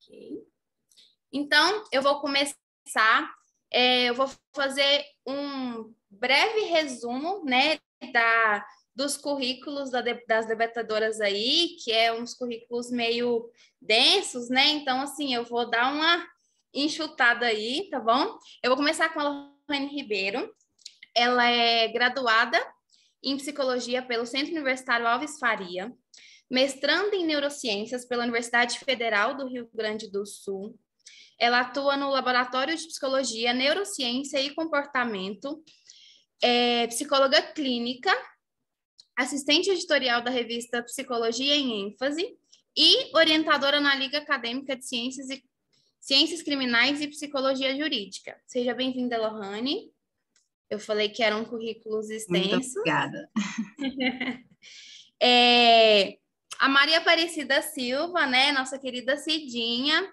Ok. Então, eu vou começar, eu vou fazer um breve resumo, né, dos currículos das debatadoras aí, que é uns currículos meio densos, né? Então, assim, eu vou dar uma enxutada aí, tá bom? Eu vou começar com a Lohane Ribeiro. Ela é graduada em Psicologia pelo Centro Universitário Alves Faria, mestranda em Neurociências pela Universidade Federal do Rio Grande do Sul. Ela atua no Laboratório de Psicologia, Neurociência e Comportamento, psicóloga clínica, assistente editorial da revista Psicologia em ênfase e orientadora na Liga Acadêmica de Ciências Criminais e Psicologia Jurídica. Seja bem-vinda, Lohane. Eu falei que eram currículos extensos. Muito obrigada. A Maria Aparecida Silva, né, nossa querida Cidinha,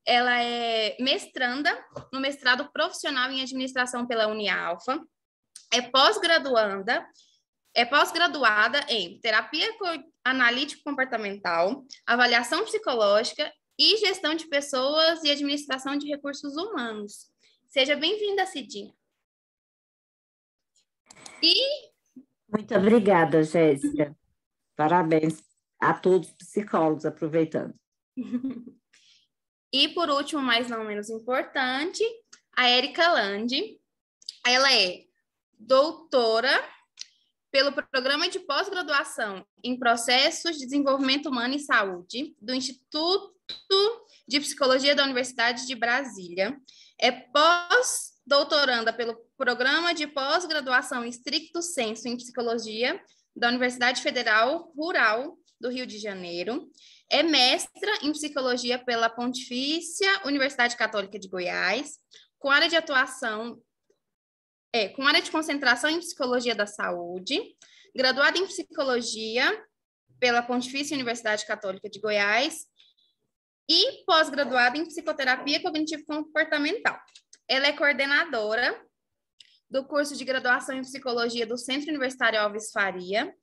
ela é mestranda no mestrado profissional em administração pela Unialfa, é pós-graduada em terapia analítico-comportamental, avaliação psicológica e gestão de pessoas e administração de recursos humanos. Seja bem-vinda, Cidinha. Muito obrigada, Jéssica. Parabéns a todos os psicólogos, aproveitando. E, por último, mas não menos importante, a Érica Landi. Ela é doutora pelo Programa de Pós-Graduação em Processos de Desenvolvimento Humano e Saúde do Instituto de Psicologia da Universidade de Brasília. É pós-doutoranda pelo Programa de Pós-Graduação em Stricto Sensu em Psicologia da Universidade Federal Rural do Rio de Janeiro. É mestra em Psicologia pela Pontifícia Universidade Católica de Goiás, com área de atuação com área de concentração em Psicologia da Saúde, graduada em Psicologia pela Pontifícia Universidade Católica de Goiás e pós-graduada em Psicoterapia Cognitivo-Comportamental. Ela é coordenadora do curso de graduação em Psicologia do Centro Universitário Alves Faria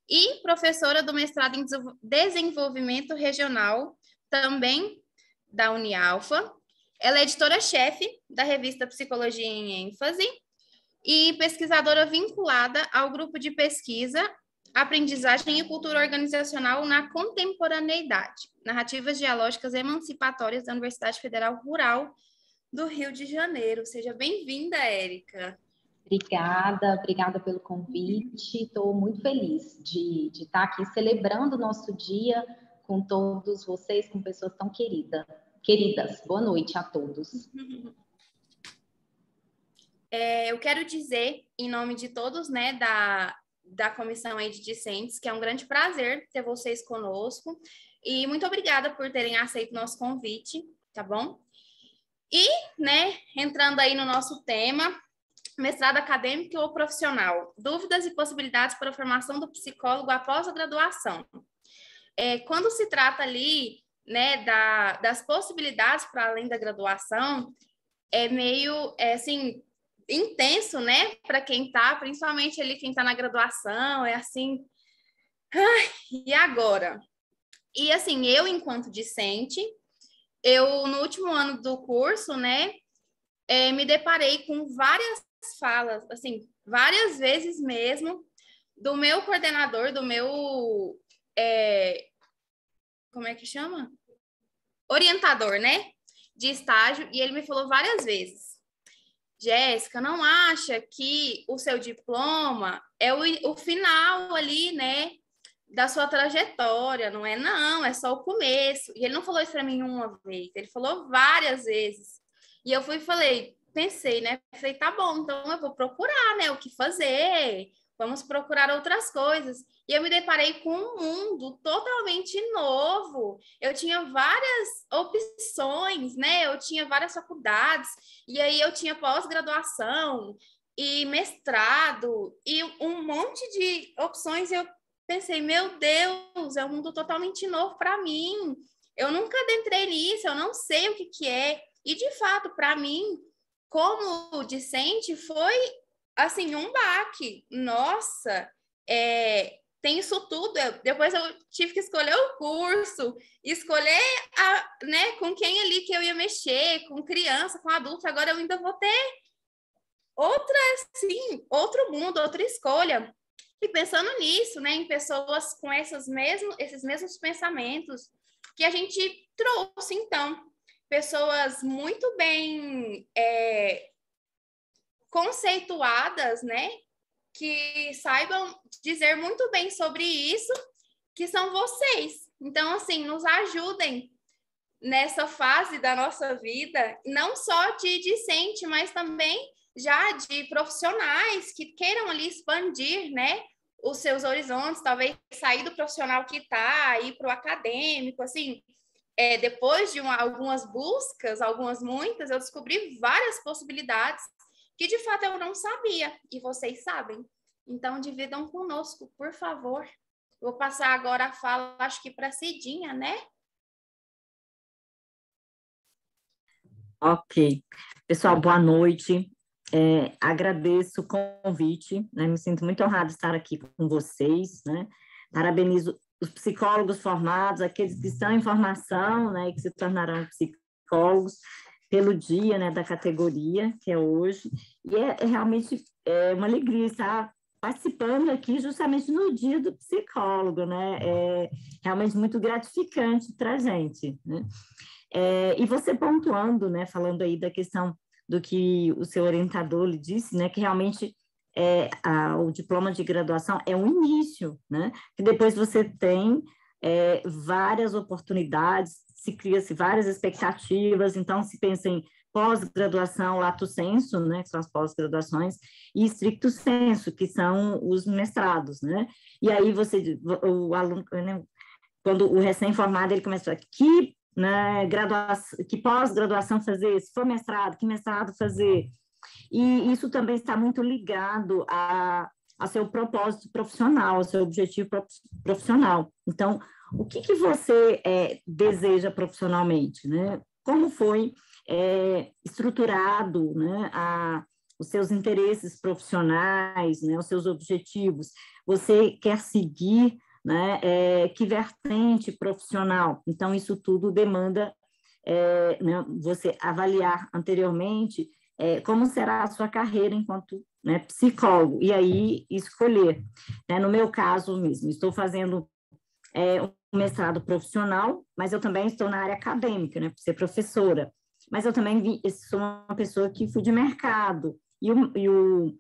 e professora do mestrado em Desenvolvimento Regional, também da Unialfa. Ela é editora-chefe da revista Psicologia em ênfase e pesquisadora vinculada ao grupo de pesquisa Aprendizagem e Cultura Organizacional na Contemporaneidade, Narrativas Dialógicas Emancipatórias da Universidade Federal Rural do Rio de Janeiro. Seja bem-vinda, Érica. Obrigada pelo convite. Estou muito feliz de estar aqui celebrando o nosso dia com todos vocês, com pessoas tão queridas. Boa noite a todos. Eu quero dizer, em nome de todos, né, da comissão aí de discentes, que é um grande prazer ter vocês conosco. E muito obrigada por terem aceito o nosso convite, tá bom? E, né, entrando aí no nosso tema, mestrado acadêmico ou profissional, dúvidas e possibilidades para a formação do psicólogo após a graduação. Quando se trata ali, né, das possibilidades para além da graduação, é meio, assim, intenso, né, para quem tá, principalmente ali quem tá na graduação, é assim, e agora? E assim, eu, enquanto discente, no último ano do curso, né, me deparei com várias falas, assim, várias vezes mesmo, do meu coordenador, do meu, como é que chama? Orientador, né, de estágio, e ele me falou várias vezes: Jéssica, não acha que o seu diploma é o final ali, né, da sua trajetória? Não é, não, é só o começo. E ele não falou isso para mim uma vez, ele falou várias vezes. E eu pensei, né, falei, tá bom, então eu vou procurar, né, o que fazer, vamos procurar outras coisas. E eu me deparei com um mundo totalmente novo. Eu tinha várias opções, né? Eu tinha várias faculdades, e aí eu tinha pós-graduação e mestrado, e um monte de opções. Eu pensei, meu Deus, é um mundo totalmente novo para mim. Eu nunca adentrei nisso, eu não sei o que é. E, de fato, para mim, como discente, foi, assim, um baque. Nossa, tem isso tudo. Depois eu tive que escolher o curso, escolher né, com quem ali que eu ia mexer, com criança, com adulto. Agora eu ainda vou ter outro mundo, outra escolha. E pensando nisso, né, em pessoas com esses mesmos pensamentos que a gente trouxe, então, pessoas muito bem conceituadas, né, que saibam dizer muito bem sobre isso, que são vocês. Então, assim, nos ajudem nessa fase da nossa vida, não só de discente, mas também já de profissionais que queiram ali expandir, né, os seus horizontes, talvez sair do profissional que está, ir para o acadêmico, assim. Depois de algumas buscas, muitas, eu descobri várias possibilidades que de fato eu não sabia, e vocês sabem. Então, dividam conosco, por favor. Vou passar agora a fala, acho que para a Cidinha, né? Ok. Pessoal, boa noite. Agradeço o convite, né? Me sinto muito honrada de estar aqui com vocês, né? Parabenizo os psicólogos formados, aqueles que estão em formação, né, e que se tornarão psicólogos, pelo dia, né, da categoria, que é hoje, e realmente uma alegria estar participando aqui justamente no dia do psicólogo, né, é realmente muito gratificante para a gente, né. E você pontuando, né, falando aí da questão do que o seu orientador lhe disse, né, que realmente o diploma de graduação é um início, né, que depois você tem várias oportunidades, se cria-se várias expectativas, então se pensa em pós-graduação, lato sensu, né, que são as pós-graduações, e stricto sensu, que são os mestrados, né, e aí o aluno, né, quando o recém-formado, ele começa a né, que pós-graduação fazer, se for mestrado, que mestrado fazer, e isso também está muito ligado a seu propósito profissional, ao seu objetivo profissional. Então, o que você deseja profissionalmente, né? Como foi estruturado, né, os seus interesses profissionais, né, os seus objetivos? Você quer seguir, né, que vertente profissional? Então, isso tudo demanda né, você avaliar anteriormente como será a sua carreira enquanto, né, psicólogo, e aí escolher. Né? No meu caso mesmo, estou fazendo um mestrado profissional, mas eu também estou na área acadêmica, né, por ser professora, mas eu também sou uma pessoa que fui de mercado, e o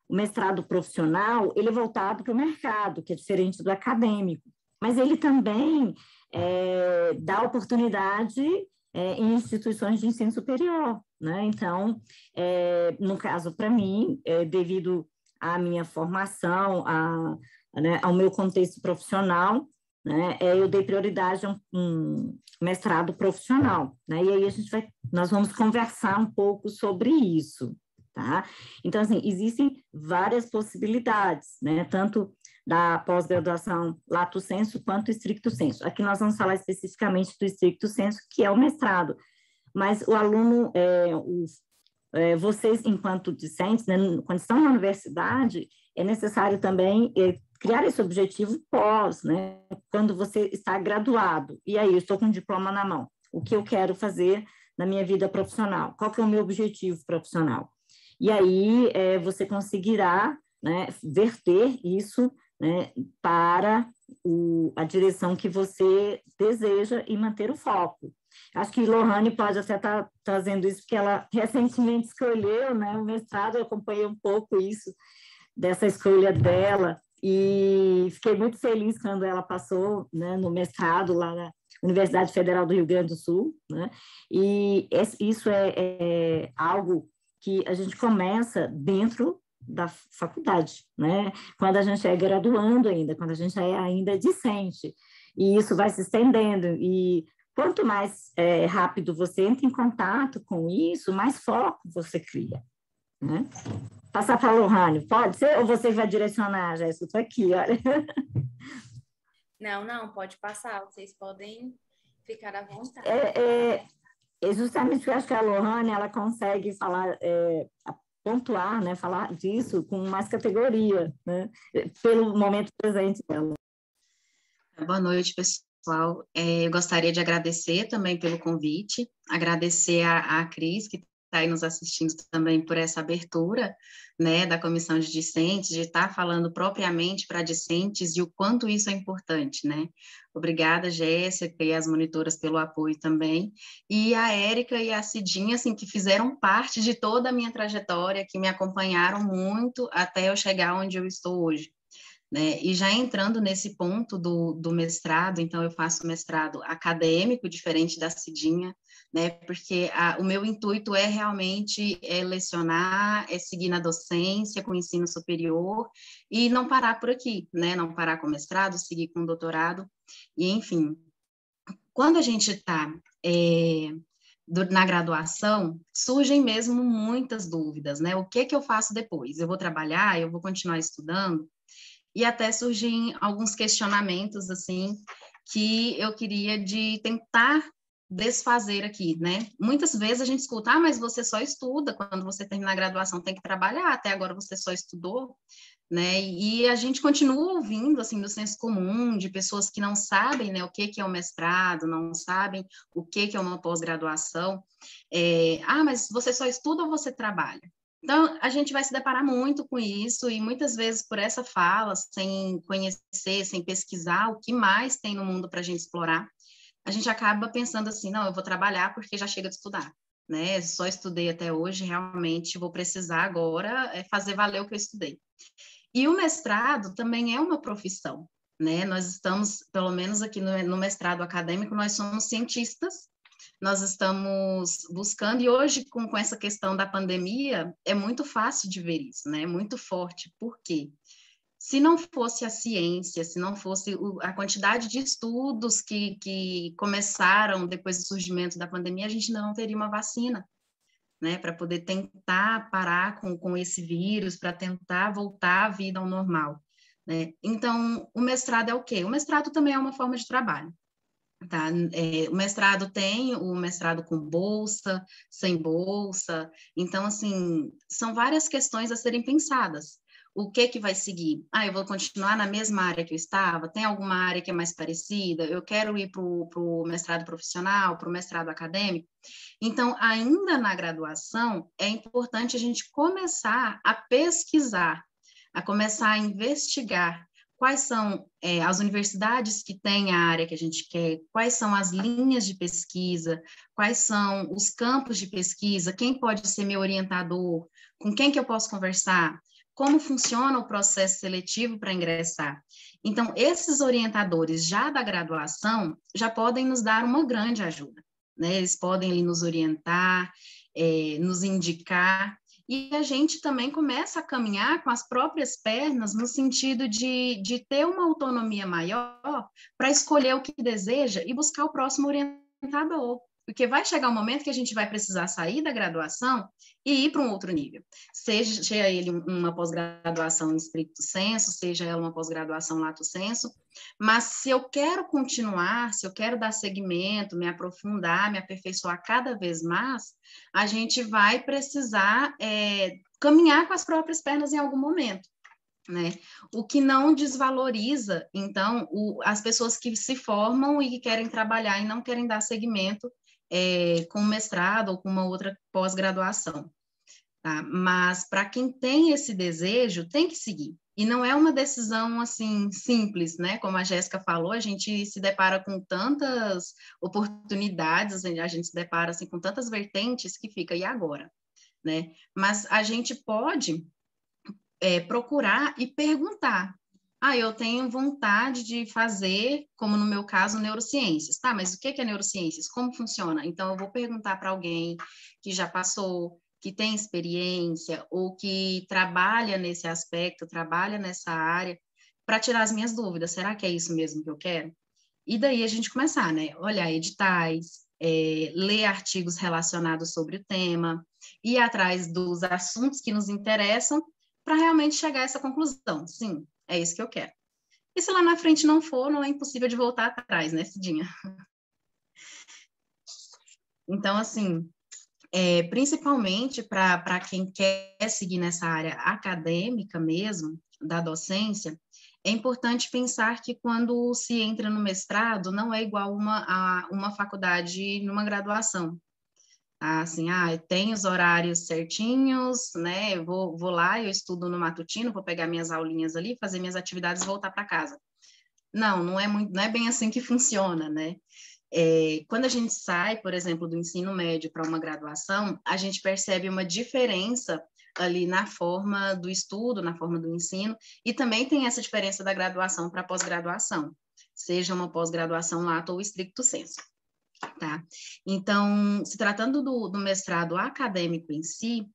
mestrado profissional, ele é voltado para o mercado, que é diferente do acadêmico, mas ele também dá oportunidade em instituições de ensino superior, né? Então, no caso, para mim, devido à minha formação, né, ao meu contexto profissional, né, eu dei prioridade a um mestrado profissional, né? E aí nós vamos conversar um pouco sobre isso, tá? Então, assim, existem várias possibilidades, né? Tanto da pós-graduação lato sensu quanto stricto sensu. Aqui nós vamos falar especificamente do stricto sensu, que é o mestrado, mas o aluno, vocês, enquanto discentes, né, quando estão na universidade, é necessário também criar esse objetivo pós, né, quando você está graduado, e aí eu estou com um diploma na mão, o que eu quero fazer na minha vida profissional, qual que é o meu objetivo profissional? E aí você conseguirá, né, verter isso, né, para a direção que você deseja e manter o foco. Acho que Lohane pode até estar trazendo isso, porque ela recentemente escolheu, né, o mestrado, eu acompanhei um pouco isso, dessa escolha dela, e fiquei muito feliz quando ela passou, né, no mestrado lá na Universidade Federal do Rio Grande do Sul, né, e isso é algo que a gente começa dentro da faculdade, né? Quando a gente é graduando ainda, quando a gente é ainda discente, e isso vai se estendendo, e quanto mais rápido você entra em contato com isso, mais foco você cria, né? Passar para a Lohane, pode ser? Ou você vai direcionar, Jéssica? Estou aqui, olha. Não, pode passar, vocês podem ficar à vontade. Justamente porque eu acho que a Lohane, ela consegue falar, pontuar, né, falar disso com mais categoria, né, pelo momento presente dela. Boa noite, pessoal. Eu gostaria de agradecer também pelo convite, agradecer a Cris, que está aí nos assistindo também por essa abertura, né, da comissão de discentes, de estar falando propriamente para discentes e o quanto isso é importante, né. Obrigada, Jéssica, e as monitoras pelo apoio também, e a Érica e a Cidinha, assim, que fizeram parte de toda a minha trajetória, que me acompanharam muito até eu chegar onde eu estou hoje. Né? E já entrando nesse ponto do mestrado, então eu faço mestrado acadêmico, diferente da Cidinha, né? Porque o meu intuito é realmente lecionar, seguir na docência, com o ensino superior, e não parar por aqui, né? Não parar com o mestrado, seguir com o doutorado, e enfim. Quando a gente está na graduação, surgem mesmo muitas dúvidas, né? O que eu faço depois? Eu vou trabalhar? Eu vou continuar estudando? E até surgem alguns questionamentos, assim, que eu queria de tentar desfazer aqui, né? Muitas vezes a gente escuta, mas você só estuda, quando você terminar a graduação tem que trabalhar, até agora você só estudou, né? E a gente continua ouvindo, assim, do senso comum, de pessoas que não sabem, né, o que é o mestrado, não sabem o que é uma pós-graduação. Mas você só estuda ou você trabalha? Então, a gente vai se deparar muito com isso, e muitas vezes por essa fala, sem conhecer, sem pesquisar o que mais tem no mundo para a gente explorar, a gente acaba pensando assim, não, eu vou trabalhar porque já chega de estudar, né? Só estudei até hoje, realmente vou precisar agora fazer valer o que eu estudei. E o mestrado também é uma profissão, né? Nós estamos, pelo menos aqui no mestrado acadêmico, nós somos cientistas, nós estamos buscando, e hoje, com essa questão da pandemia, é muito fácil de ver isso, né? É muito forte. Por quê? Se não fosse a ciência, se não fosse a quantidade de estudos que começaram depois do surgimento da pandemia, a gente ainda não teria uma vacina, né? Para poder tentar parar com esse vírus, para tentar voltar a vida ao normal, né? Então, o mestrado é o quê? O mestrado também é uma forma de trabalho. Tá? O mestrado tem o mestrado com bolsa, sem bolsa, então, assim, são várias questões a serem pensadas. O que vai seguir? Eu vou continuar na mesma área que eu estava? Tem alguma área que é mais parecida? Eu quero ir para o mestrado profissional, para o mestrado acadêmico? Então, ainda na graduação, é importante a gente começar a pesquisar, a começar a investigar quais são as universidades que têm a área que a gente quer, quais são as linhas de pesquisa, quais são os campos de pesquisa, quem pode ser meu orientador, com quem que eu posso conversar, como funciona o processo seletivo para ingressar. Então, esses orientadores já da graduação já podem nos dar uma grande ajuda, né? Eles podem ali nos orientar, nos indicar, e a gente também começa a caminhar com as próprias pernas no sentido de ter uma autonomia maior para escolher o que deseja e buscar o próximo orientador. Porque vai chegar um momento que a gente vai precisar sair da graduação e ir para um outro nível. Seja ele uma pós-graduação em stricto sensu, seja ela uma pós-graduação lato sensu, mas se eu quero continuar, se eu quero dar seguimento, me aprofundar, me aperfeiçoar cada vez mais, a gente vai precisar caminhar com as próprias pernas em algum momento. Né? O que não desvaloriza, então, as pessoas que se formam e que querem trabalhar e não querem dar seguimento com mestrado ou com uma outra pós-graduação. Tá? Mas, para quem tem esse desejo, tem que seguir. E não é uma decisão, assim, simples, né? Como a Jéssica falou, a gente se depara com tantas oportunidades, a gente se depara, assim, com tantas vertentes que fica, e agora? Né? Mas a gente pode procurar e perguntar. Eu tenho vontade de fazer, como no meu caso, neurociências. Tá, mas o que é neurociências? Como funciona? Então, eu vou perguntar para alguém que já passou, que tem experiência, ou que trabalha nesse aspecto, trabalha nessa área, para tirar as minhas dúvidas. Será que é isso mesmo que eu quero? E daí a gente começar, né? Olhar editais, ler artigos relacionados sobre o tema, ir atrás dos assuntos que nos interessam, para realmente chegar a essa conclusão. Sim, é isso que eu quero. E se lá na frente não for, não é impossível de voltar atrás, né, Cidinha? Então, assim, principalmente para quem quer seguir nessa área acadêmica mesmo, da docência, é importante pensar que quando se entra no mestrado, não é igual a uma faculdade numa graduação. Assim, tem os horários certinhos, né? Eu vou lá, eu estudo no matutino, vou pegar minhas aulinhas ali, fazer minhas atividades e voltar para casa. Não é bem assim que funciona, né? Quando a gente sai, por exemplo, do ensino médio para uma graduação, a gente percebe uma diferença ali na forma do estudo, na forma do ensino, e também tem essa diferença da graduação para a pós-graduação, seja uma pós-graduação lato ou stricto sensu. Tá? Então, se tratando do mestrado acadêmico em si,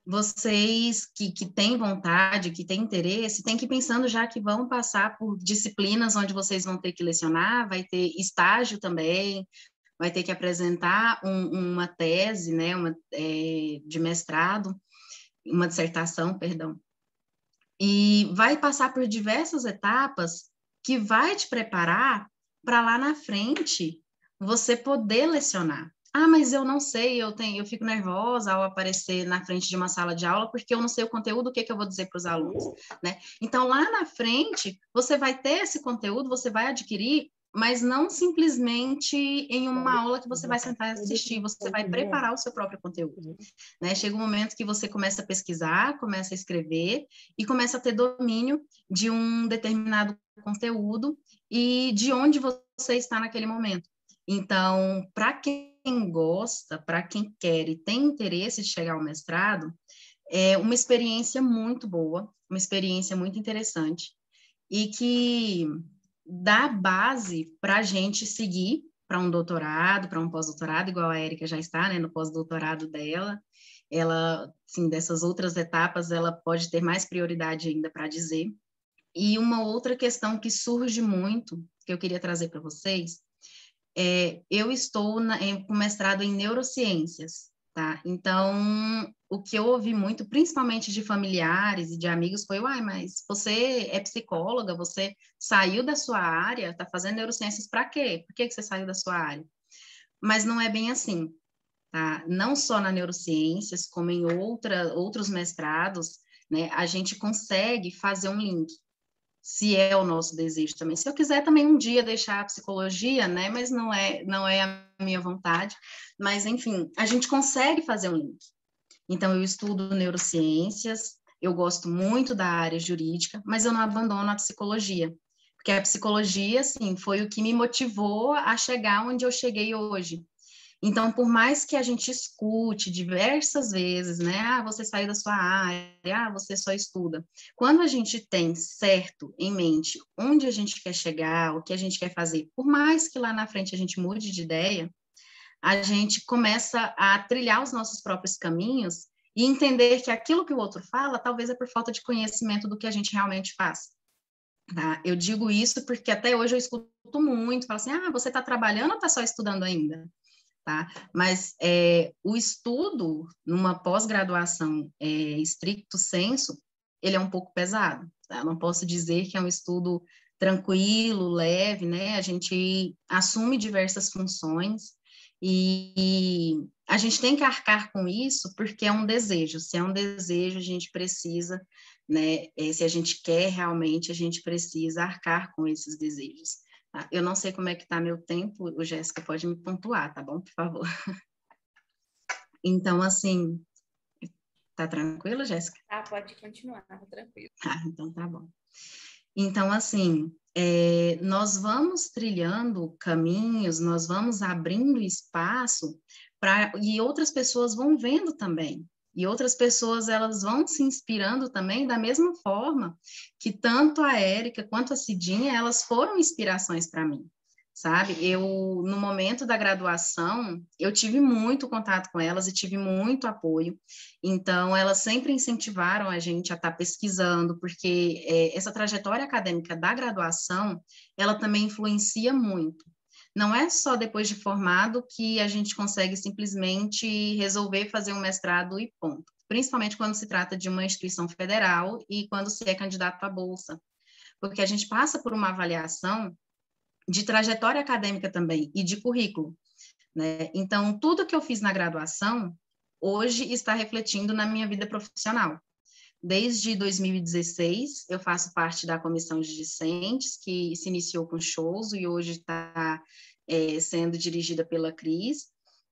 vocês que têm vontade, que têm interesse, têm que ir pensando já que vão passar por disciplinas onde vocês vão ter que lecionar, vai ter estágio também, vai ter que apresentar uma tese, né, de mestrado, uma dissertação, perdão, e vai passar por diversas etapas que vai te preparar para lá na frente você poder lecionar. Mas eu não sei, eu fico nervosa ao aparecer na frente de uma sala de aula, porque eu não sei o conteúdo, o que eu vou dizer para os alunos, né? Então, lá na frente, você vai ter esse conteúdo, você vai adquirir, mas não simplesmente em uma aula que você vai sentar e assistir, você vai preparar o seu próprio conteúdo, né? Chega um momento que você começa a pesquisar, começa a escrever e começa a ter domínio de um determinado conteúdo e de onde você está naquele momento. Então, para quem gosta, para quem quer e tem interesse de chegar ao mestrado, é uma experiência muito boa, uma experiência muito interessante e que dá base para a gente seguir para um doutorado, para um pós-doutorado, igual a Érica já está, né, no pós-doutorado dela. Ela, assim, dessas outras etapas, ela pode ter mais prioridade ainda para dizer. E uma outra questão que surge muito, que eu queria trazer para vocês, eu estou com mestrado em neurociências, tá? Então, o que eu ouvi muito, principalmente de familiares e de amigos, foi, mas você é psicóloga, você saiu da sua área, está fazendo neurociências para quê? Por que você saiu da sua área? Mas não é bem assim, tá? Não só na neurociências, como em outros mestrados, né, a gente consegue fazer um link, se é o nosso desejo também. Se eu quiser também um dia deixar a psicologia, né, mas não é a minha vontade, mas enfim, a gente consegue fazer um link. Então, eu estudo neurociências, eu gosto muito da área jurídica, mas eu não abandono a psicologia, porque a psicologia, assim, foi o que me motivou a chegar onde eu cheguei hoje. Então, por mais que a gente escute diversas vezes, né? Você saiu da sua área, você só estuda. Quando a gente tem certo em mente onde a gente quer chegar, o que a gente quer fazer, por mais que lá na frente a gente mude de ideia, a gente começa a trilhar os nossos próprios caminhos e entender que aquilo que o outro fala, talvez é por falta de conhecimento do que a gente realmente faz. Tá? Eu digo isso porque até hoje eu escuto muito, falo assim, você está trabalhando ou está só estudando ainda? Tá? Mas o estudo numa pós-graduação stricto sensu, ele é um pouco pesado, tá? Não posso dizer que é um estudo tranquilo, leve, né? A gente assume diversas funções e a gente tem que arcar com isso porque é um desejo. Se é um desejo, a gente precisa, né? Se a gente quer realmente, a gente precisa arcar com esses desejos. Eu não sei como é que está meu tempo, o Jéssica pode me pontuar, tá bom? Por favor. Então, assim, tá tranquilo, Jéssica? Pode continuar, tá tranquilo. Então tá bom. Então, assim, nós vamos trilhando caminhos, nós vamos abrindo espaço e outras pessoas vão vendo também. E outras pessoas, elas vão se inspirando também da mesma forma que tanto a Érica quanto a Cidinha, elas foram inspirações para mim, sabe? No momento da graduação, eu tive muito contato com elas e tive muito apoio. Então, elas sempre incentivaram a gente a estar pesquisando, porque essa trajetória acadêmica da graduação, ela também influencia muito. Não é só depois de formado que a gente consegue simplesmente resolver fazer um mestrado e ponto. Principalmente quando se trata de uma instituição federal e quando se é candidato à bolsa. Porque a gente passa por uma avaliação de trajetória acadêmica também e de currículo, né? Então, tudo que eu fiz na graduação, hoje está refletindo na minha vida profissional. Desde 2016, eu faço parte da comissão de discentes, que se iniciou com shows e hoje está sendo dirigida pela Cris.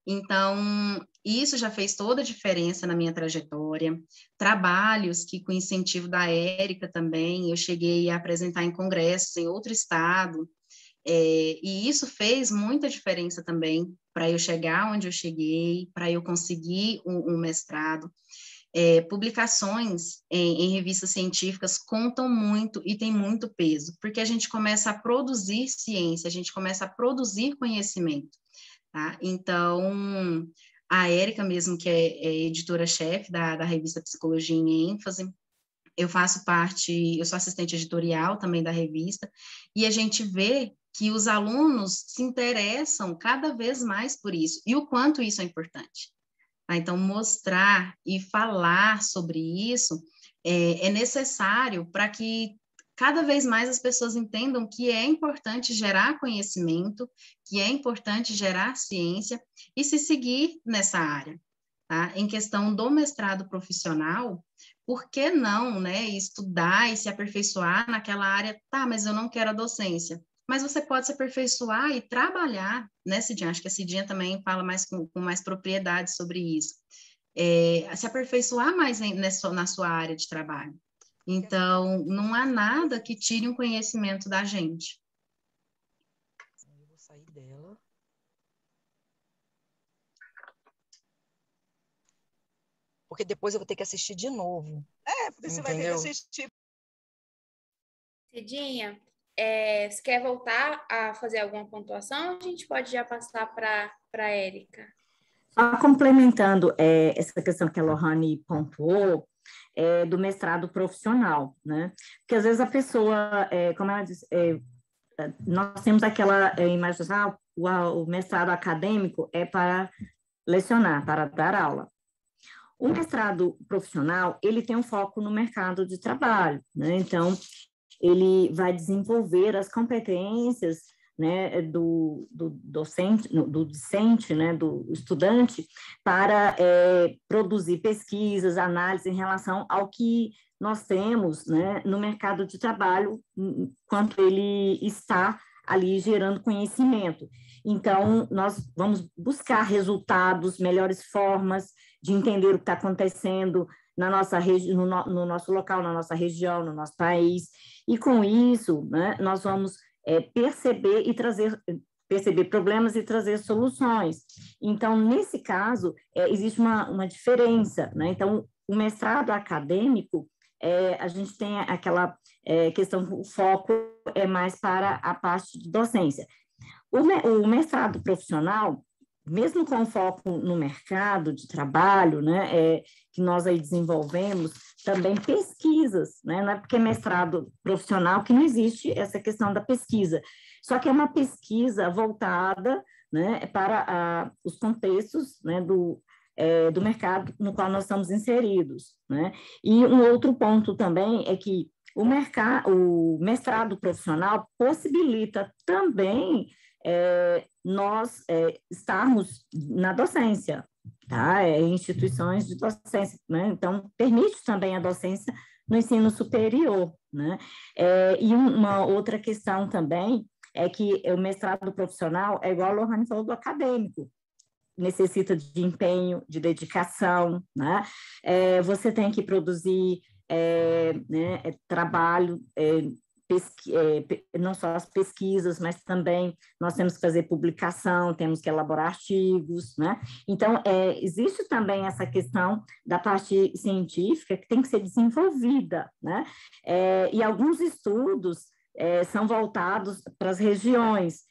Então, isso já fez toda a diferença na minha trajetória. Trabalhos que, com incentivo da Érica também, eu cheguei a apresentar em congressos em outro estado, e isso fez muita diferença também para eu chegar onde eu cheguei, para eu conseguir um mestrado. Publicações em revistas científicas contam muito e têm muito peso, porque a gente começa a produzir ciência, a gente começa a produzir conhecimento, tá? Então, a Érica mesmo, que é editora-chefe da revista Psicologia em ênfase, eu faço parte, eu sou assistente editorial também da revista, e a gente vê que os alunos se interessam cada vez mais por isso, e o quanto isso é importante. Então, mostrar e falar sobre isso é necessário para que cada vez mais as pessoas entendam que é importante gerar conhecimento, que é importante gerar ciência e se seguir nessa área. Tá? Em questão do mestrado profissional, por que não, né, estudar e se aperfeiçoar naquela área? Tá, mas eu não quero a docência. Mas você pode se aperfeiçoar e trabalhar, né, Cidinha? Acho que a Cidinha também fala mais com mais propriedade sobre isso. Se aperfeiçoar mais na sua área de trabalho. Então, não há nada que tire um conhecimento da gente. Eu vou sair dela. Porque depois eu vou ter que assistir de novo. Porque você vai ter que assistir. Cidinha, você quer voltar a fazer alguma pontuação? A gente pode já passar para a Érica. Só complementando essa questão que a Lohane pontuou, do mestrado profissional, né? Porque às vezes a pessoa, como ela disse, nós temos aquela imagem, o mestrado acadêmico é para lecionar, para dar aula. O mestrado profissional, ele tem um foco no mercado de trabalho, né? Então, ele vai desenvolver as competências, né, do docente, né, do estudante, para produzir pesquisas, análises em relação ao que nós temos, né, no mercado de trabalho, enquanto ele está ali gerando conhecimento. Então, nós vamos buscar resultados, melhores formas de entender o que está acontecendo na nossa no nosso local, na nossa região, no nosso país, e com isso, né, nós vamos perceber problemas e trazer soluções. Então, nesse caso, existe uma diferença, né? Então, o mestrado acadêmico, a gente tem aquela questão, o foco é mais para a parte de docência. O mestrado profissional, mesmo com foco no mercado de trabalho, né, que nós aí desenvolvemos, também pesquisas, né, não é porque é mestrado profissional que não existe essa questão da pesquisa, só que é uma pesquisa voltada, né, para os contextos, né, do mercado no qual nós estamos inseridos, né. E um outro ponto também é que o mestrado profissional possibilita também nós estarmos na docência, tá? Instituições de docência, né? Então, permite também a docência no ensino superior, né? E uma outra questão também é que o mestrado profissional é igual a Lohane falou do acadêmico, necessita de empenho, de dedicação, né? Você tem que produzir né, trabalho, não só as pesquisas, mas também nós temos que fazer publicação, temos que elaborar artigos, né? Então, existe também essa questão da parte científica que tem que ser desenvolvida, né? E alguns estudos são voltados para as regiões,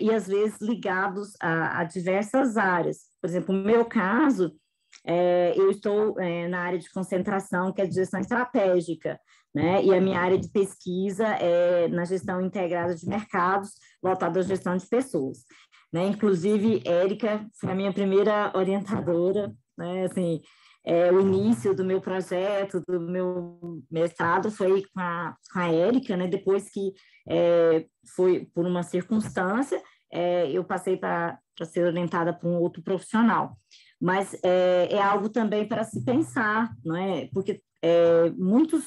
e às vezes ligados a diversas áreas. Por exemplo, no meu caso, eu estou na área de concentração, que é de gestão estratégica, né? E a minha área de pesquisa é na gestão integrada de mercados, voltada à gestão de pessoas, né? Inclusive, Érica foi a minha primeira orientadora, né? Assim, o início do meu projeto, do meu mestrado foi com a Érica, né? Depois que foi por uma circunstância, eu passei para ser orientada por um outro profissional. Mas é algo também para se pensar, não é? Porque muitos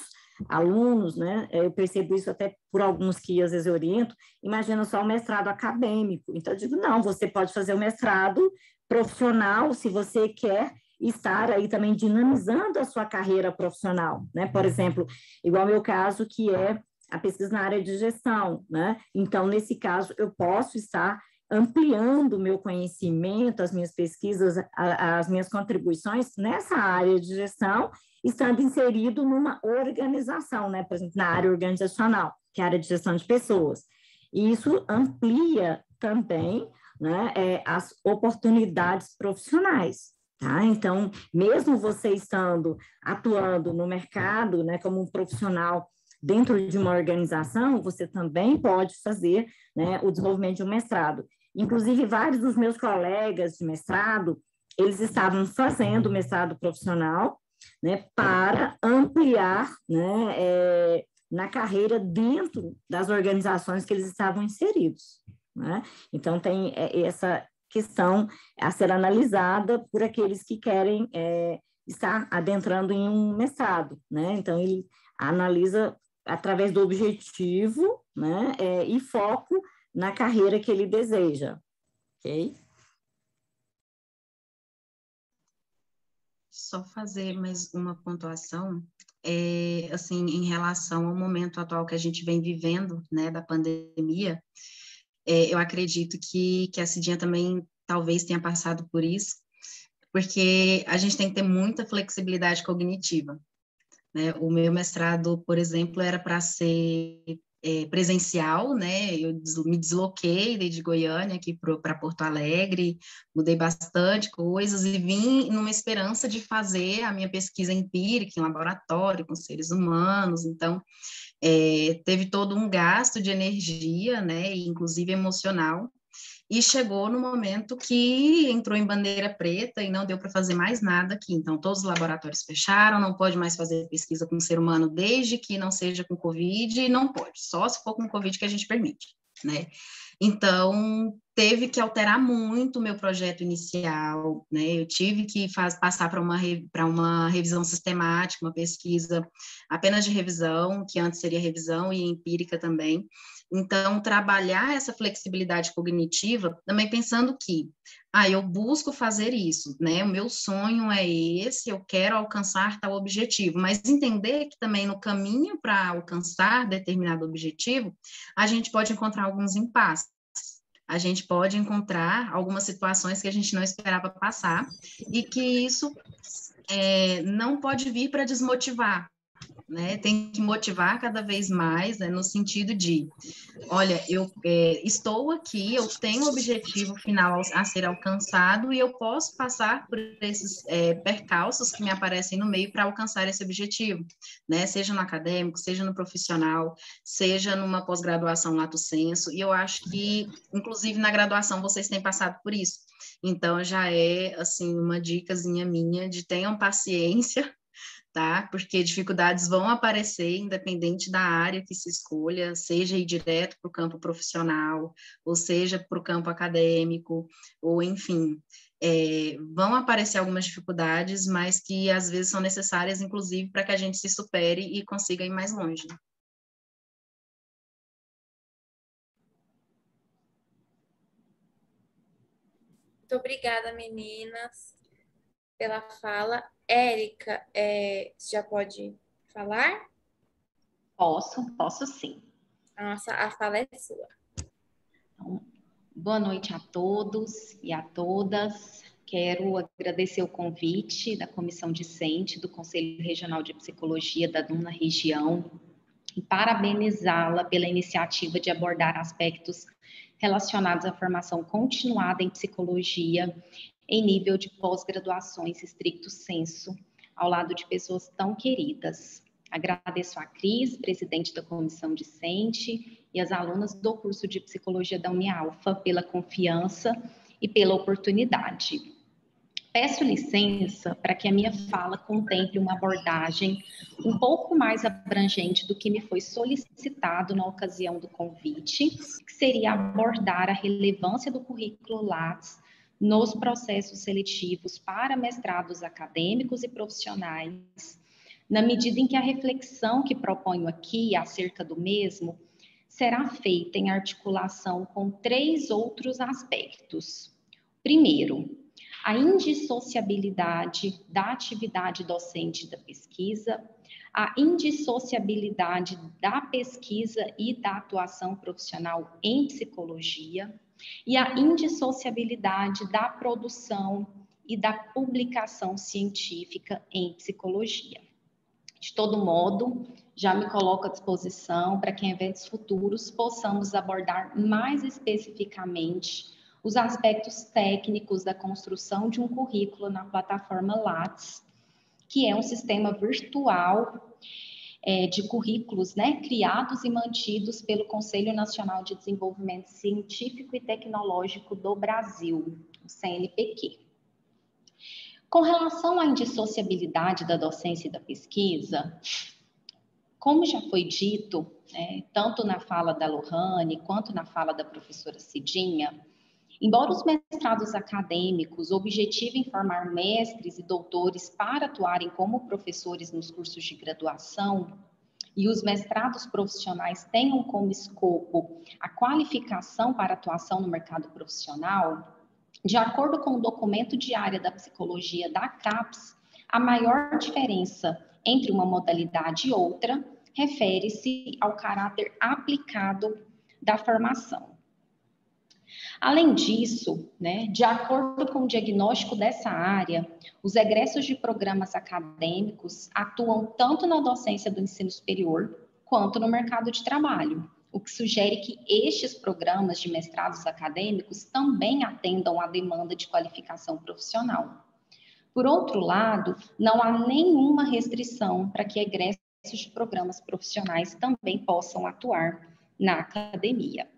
alunos, né, eu percebo isso até por alguns que às vezes eu oriento, imagina só o mestrado acadêmico. Então, eu digo, não, você pode fazer o mestrado profissional se você quer estar aí também dinamizando a sua carreira profissional, né? Por exemplo, igual ao meu caso, que é a pesquisa na área de gestão, né? Então, nesse caso, eu posso estar ampliando o meu conhecimento, as minhas pesquisas, as minhas contribuições nessa área de gestão, estando inserido numa organização, né? Por exemplo, na área organizacional, que é a área de gestão de pessoas. E isso amplia também, né, as oportunidades profissionais, tá? Então, mesmo você estando atuando no mercado, né, como um profissional dentro de uma organização, você também pode fazer, né, o desenvolvimento de um mestrado. Inclusive, vários dos meus colegas de mestrado, eles estavam fazendo mestrado profissional, né, para ampliar, né, na carreira dentro das organizações que eles estavam inseridos, né? Então, tem essa questão a ser analisada por aqueles que querem estar adentrando em um mestrado, né? Então, ele analisa através do objetivo, né, e foco na carreira que ele deseja, ok? Só fazer mais uma pontuação, assim, em relação ao momento atual que a gente vem vivendo, né, da pandemia, eu acredito que a Cidinha também talvez tenha passado por isso, porque a gente tem que ter muita flexibilidade cognitiva, né? O meu mestrado, por exemplo, era para ser presencial, né? Eu me desloquei de Goiânia aqui para Porto Alegre, mudei bastante coisas e vim numa esperança de fazer a minha pesquisa empírica em laboratório com seres humanos. Então, teve todo um gasto de energia, né? Inclusive emocional. E chegou no momento que entrou em bandeira preta e não deu para fazer mais nada aqui. Então, todos os laboratórios fecharam, não pode mais fazer pesquisa com ser humano desde que não seja com Covid, e não pode, só se for com Covid que a gente permite, né? Então, teve que alterar muito o meu projeto inicial, né? Eu tive que passar para uma revisão sistemática, uma pesquisa apenas de revisão, que antes seria revisão e empírica também. Então, trabalhar essa flexibilidade cognitiva, também pensando que, eu busco fazer isso, né? O meu sonho é esse, eu quero alcançar tal objetivo, mas entender que também no caminho para alcançar determinado objetivo, a gente pode encontrar alguns impasses. A gente pode encontrar algumas situações que a gente não esperava passar e que isso não pode vir para desmotivar, né? Tem que motivar cada vez mais, né? No sentido de, olha, eu estou aqui, eu tenho um objetivo final a ser alcançado e eu posso passar por esses percalços que me aparecem no meio para alcançar esse objetivo, né? Seja no acadêmico, seja no profissional, seja numa pós-graduação lato sensu, e eu acho que, inclusive, na graduação vocês têm passado por isso. Então, já é, assim, uma dicasinha minha de tenham paciência, tá? Porque dificuldades vão aparecer independente da área que se escolha, seja ir direto para o campo profissional, ou seja para o campo acadêmico, ou enfim, vão aparecer algumas dificuldades, mas que às vezes são necessárias, inclusive, para que a gente se supere e consiga ir mais longe. Muito obrigada, meninas, pela fala. Érica, já pode falar? Posso sim. Nossa, a fala é sua. Então, boa noite a todos e a todas. Quero agradecer o convite da Comissão Discente do Conselho Regional de Psicologia da 9ª Região e parabenizá-la pela iniciativa de abordar aspectos relacionados à formação continuada em psicologia em nível de pós-graduações stricto sensu, ao lado de pessoas tão queridas. Agradeço a Cris, presidente da Comissão Discente, e as alunas do curso de Psicologia da Unialfa pela confiança e pela oportunidade. Peço licença para que a minha fala contemple uma abordagem um pouco mais abrangente do que me foi solicitado na ocasião do convite, que seria abordar a relevância do currículo Lattes nos processos seletivos para mestrados acadêmicos e profissionais, na medida em que a reflexão que proponho aqui acerca do mesmo será feita em articulação com 3 outros aspectos. Primeiro, a indissociabilidade da atividade docente e da pesquisa, a indissociabilidade da pesquisa e da atuação profissional em psicologia e a indissociabilidade da produção e da publicação científica em psicologia. De todo modo, já me coloco à disposição para que em eventos futuros possamos abordar mais especificamente os aspectos técnicos da construção de um currículo na plataforma Lattes, que é um sistema virtual de currículos, né, criados e mantidos pelo Conselho Nacional de Desenvolvimento Científico e Tecnológico do Brasil, o CNPq. Com relação à indissociabilidade da docência e da pesquisa, como já foi dito, tanto na fala da Lohane quanto na fala da professora Cidinha, embora os mestrados acadêmicos objetivem formar mestres e doutores para atuarem como professores nos cursos de graduação, e os mestrados profissionais tenham como escopo a qualificação para atuação no mercado profissional, de acordo com o documento de área da psicologia da CAPES, a maior diferença entre uma modalidade e outra refere-se ao caráter aplicado da formação. Além disso, de acordo com o diagnóstico dessa área, os egressos de programas acadêmicos atuam tanto na docência do ensino superior quanto no mercado de trabalho, o que sugere que estes programas de mestrados acadêmicos também atendam à demanda de qualificação profissional. Por outro lado, não há nenhuma restrição para que egressos de programas profissionais também possam atuar na academia.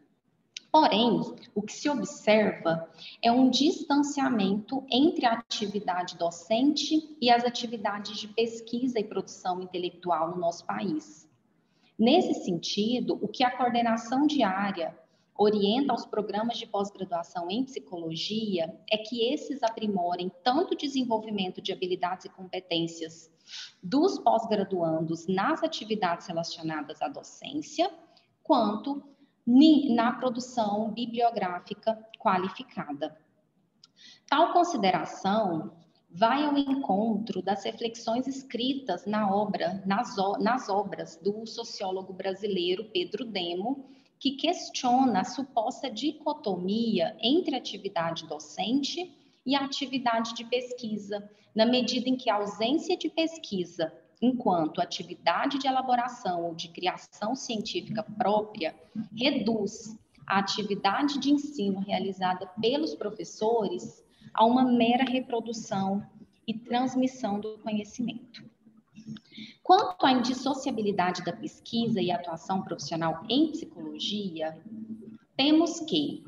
Porém, o que se observa é um distanciamento entre a atividade docente e as atividades de pesquisa e produção intelectual no nosso país. Nesse sentido, o que a coordenação de área orienta aos programas de pós-graduação em psicologia é que esses aprimorem tanto o desenvolvimento de habilidades e competências dos pós-graduandos nas atividades relacionadas à docência, quanto na produção bibliográfica qualificada. Tal consideração vai ao encontro das reflexões escritas nas obras do sociólogo brasileiro Pedro Demo, que questiona a suposta dicotomia entre a atividade docente e a atividade de pesquisa, na medida em que a ausência de pesquisa, enquanto atividade de elaboração ou de criação científica própria, reduz a atividade de ensino realizada pelos professores a uma mera reprodução e transmissão do conhecimento. Quanto à indissociabilidade da pesquisa e atuação profissional em psicologia, temos que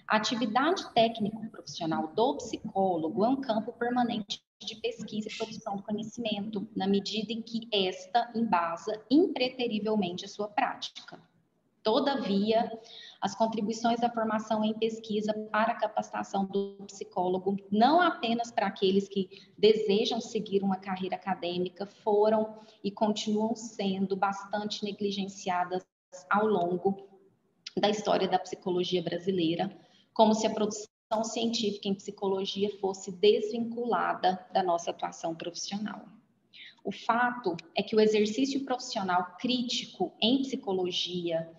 a atividade técnico-profissional do psicólogo é um campo permanente de pesquisa e produção do conhecimento, na medida em que esta embasa impreterivelmente a sua prática. Todavia, as contribuições da formação em pesquisa para a capacitação do psicólogo, não apenas para aqueles que desejam seguir uma carreira acadêmica, foram e continuam sendo bastante negligenciadas ao longo da história da psicologia brasileira, como se a produção científica em psicologia fosse desvinculada da nossa atuação profissional. O fato é que o exercício profissional crítico em psicologia,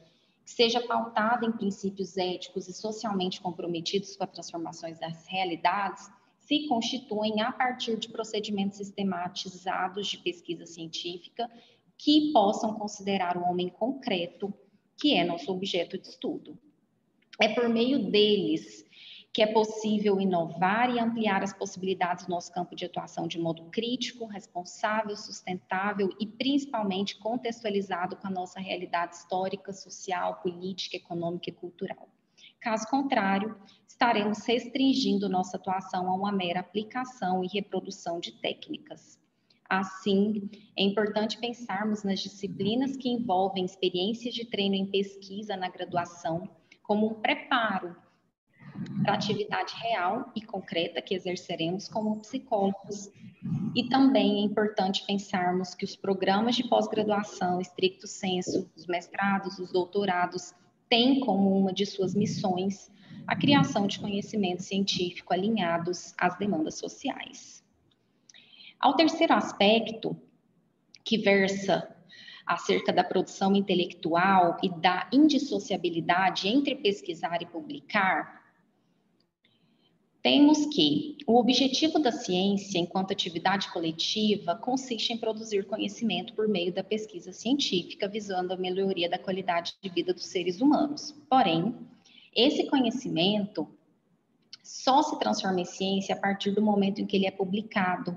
que seja pautado em princípios éticos e socialmente comprometidos com as transformações das realidades, se constituem a partir de procedimentos sistematizados de pesquisa científica que possam considerar o homem concreto, que é nosso objeto de estudo. É por meio deles que é possível inovar e ampliar as possibilidades do nosso campo de atuação de modo crítico, responsável, sustentável e principalmente contextualizado com a nossa realidade histórica, social, política, econômica e cultural. Caso contrário, estaremos restringindo nossa atuação a uma mera aplicação e reprodução de técnicas. Assim, é importante pensarmos nas disciplinas que envolvem experiências de treino em pesquisa na graduação como um preparo para a atividade real e concreta que exerceremos como psicólogos E também é importante pensarmos que os programas de pós-graduação, estricto sensu, os mestrados, os doutorados, têm como uma de suas missões a criação de conhecimento científico alinhados às demandas sociais. Ao terceiro aspecto, que versa acerca da produção intelectual e da indissociabilidade entre pesquisar e publicar, temos que o objetivo da ciência, enquanto atividade coletiva, consiste em produzir conhecimento por meio da pesquisa científica, visando a melhoria da qualidade de vida dos seres humanos. Porém, esse conhecimento só se transforma em ciência a partir do momento em que ele é publicado.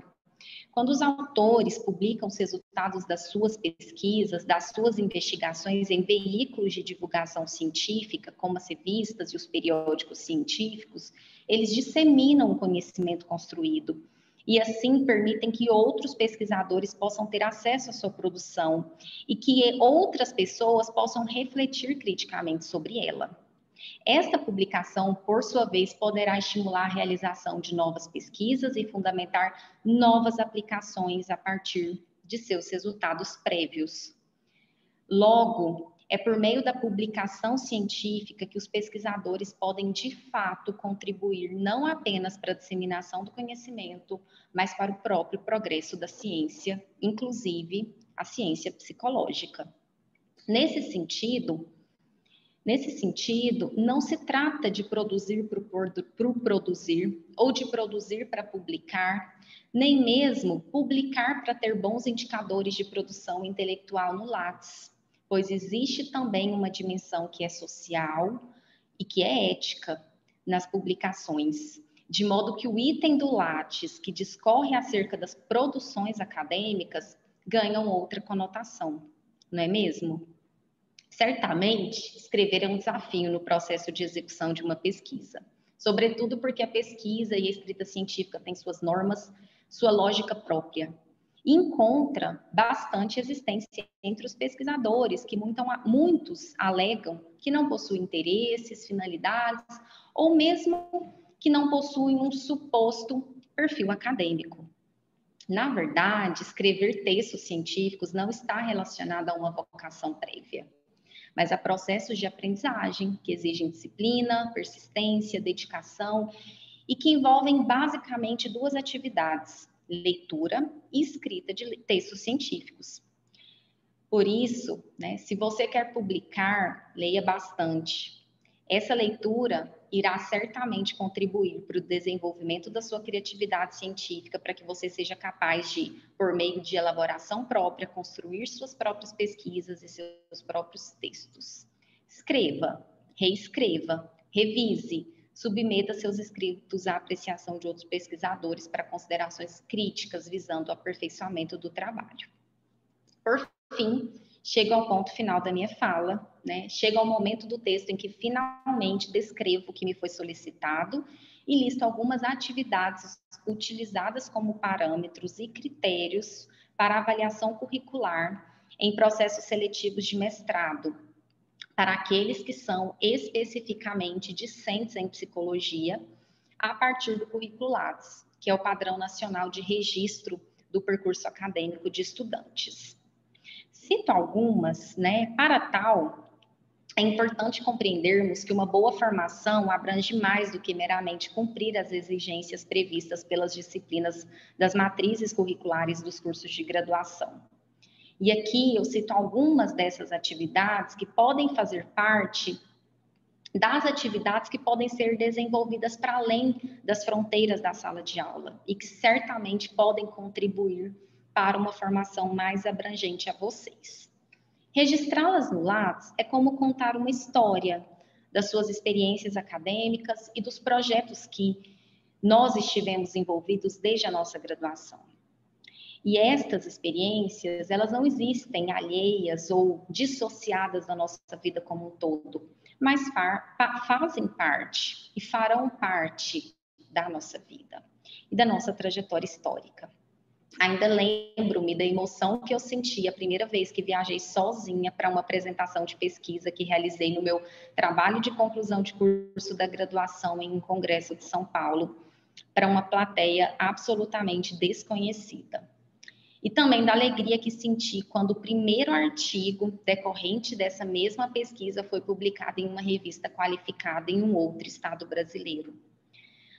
Quando os autores publicam os resultados das suas pesquisas, das suas investigações em veículos de divulgação científica, como as revistas e os periódicos científicos, eles disseminam o conhecimento construído e assim permitem que outros pesquisadores possam ter acesso à sua produção e que outras pessoas possam refletir criticamente sobre ela. Esta publicação, por sua vez, poderá estimular a realização de novas pesquisas e fundamentar novas aplicações a partir de seus resultados prévios. Logo, é por meio da publicação científica que os pesquisadores podem, de fato, contribuir não apenas para a disseminação do conhecimento, mas para o próprio progresso da ciência, inclusive a ciência psicológica. Nesse sentido, não se trata de produzir por produzir ou de produzir para publicar, nem mesmo publicar para ter bons indicadores de produção intelectual no Lattes, pois existe também uma dimensão que é social e que é ética nas publicações, de modo que o item do Lattes, que discorre acerca das produções acadêmicas, ganham outra conotação, não é mesmo? Certamente, escrever é um desafio no processo de execução de uma pesquisa, sobretudo porque a pesquisa e a escrita científica têm suas normas, sua lógica própria. E encontra bastante existência entre os pesquisadores, que muitos alegam que não possuem interesses, finalidades, ou mesmo que não possuem um suposto perfil acadêmico. Na verdade, escrever textos científicos não está relacionado a uma vocação prévia, mas a processos de aprendizagem que exigem disciplina, persistência, dedicação e que envolvem basicamente duas atividades: leitura e escrita de textos científicos. Por isso, se você quer publicar, leia bastante. Essa leitura irá certamente contribuir para o desenvolvimento da sua criatividade científica, para que você seja capaz de, por meio de elaboração própria, construir suas próprias pesquisas e seus próprios textos. Escreva, reescreva, revise, submeta seus escritos à apreciação de outros pesquisadores para considerações críticas, visando o aperfeiçoamento do trabalho. Por fim, chego ao ponto final da minha fala, chega ao momento do texto em que finalmente descrevo o que me foi solicitado e listo algumas atividades utilizadas como parâmetros e critérios para avaliação curricular em processos seletivos de mestrado, para aqueles que são especificamente discentes em psicologia, a partir do currículo Lattes, que é o padrão nacional de registro do percurso acadêmico de estudantes. Cito algumas, para tal, é importante compreendermos que uma boa formação abrange mais do que meramente cumprir as exigências previstas pelas disciplinas das matrizes curriculares dos cursos de graduação. E aqui eu cito algumas dessas atividades que podem fazer parte das atividades que podem ser desenvolvidas para além das fronteiras da sala de aula e que certamente podem contribuir para uma formação mais abrangente a vocês. Registrá-las no Lattes é como contar uma história das suas experiências acadêmicas e dos projetos que nós estivemos envolvidos desde a nossa graduação. E estas experiências, elas não existem alheias ou dissociadas da nossa vida como um todo, mas fazem parte e farão parte da nossa vida e da nossa trajetória histórica. Ainda lembro-me da emoção que eu senti a primeira vez que viajei sozinha para uma apresentação de pesquisa que realizei no meu trabalho de conclusão de curso da graduação em um congresso de São Paulo, para uma plateia absolutamente desconhecida. E também da alegria que senti quando o primeiro artigo decorrente dessa mesma pesquisa foi publicado em uma revista qualificada em um outro estado brasileiro.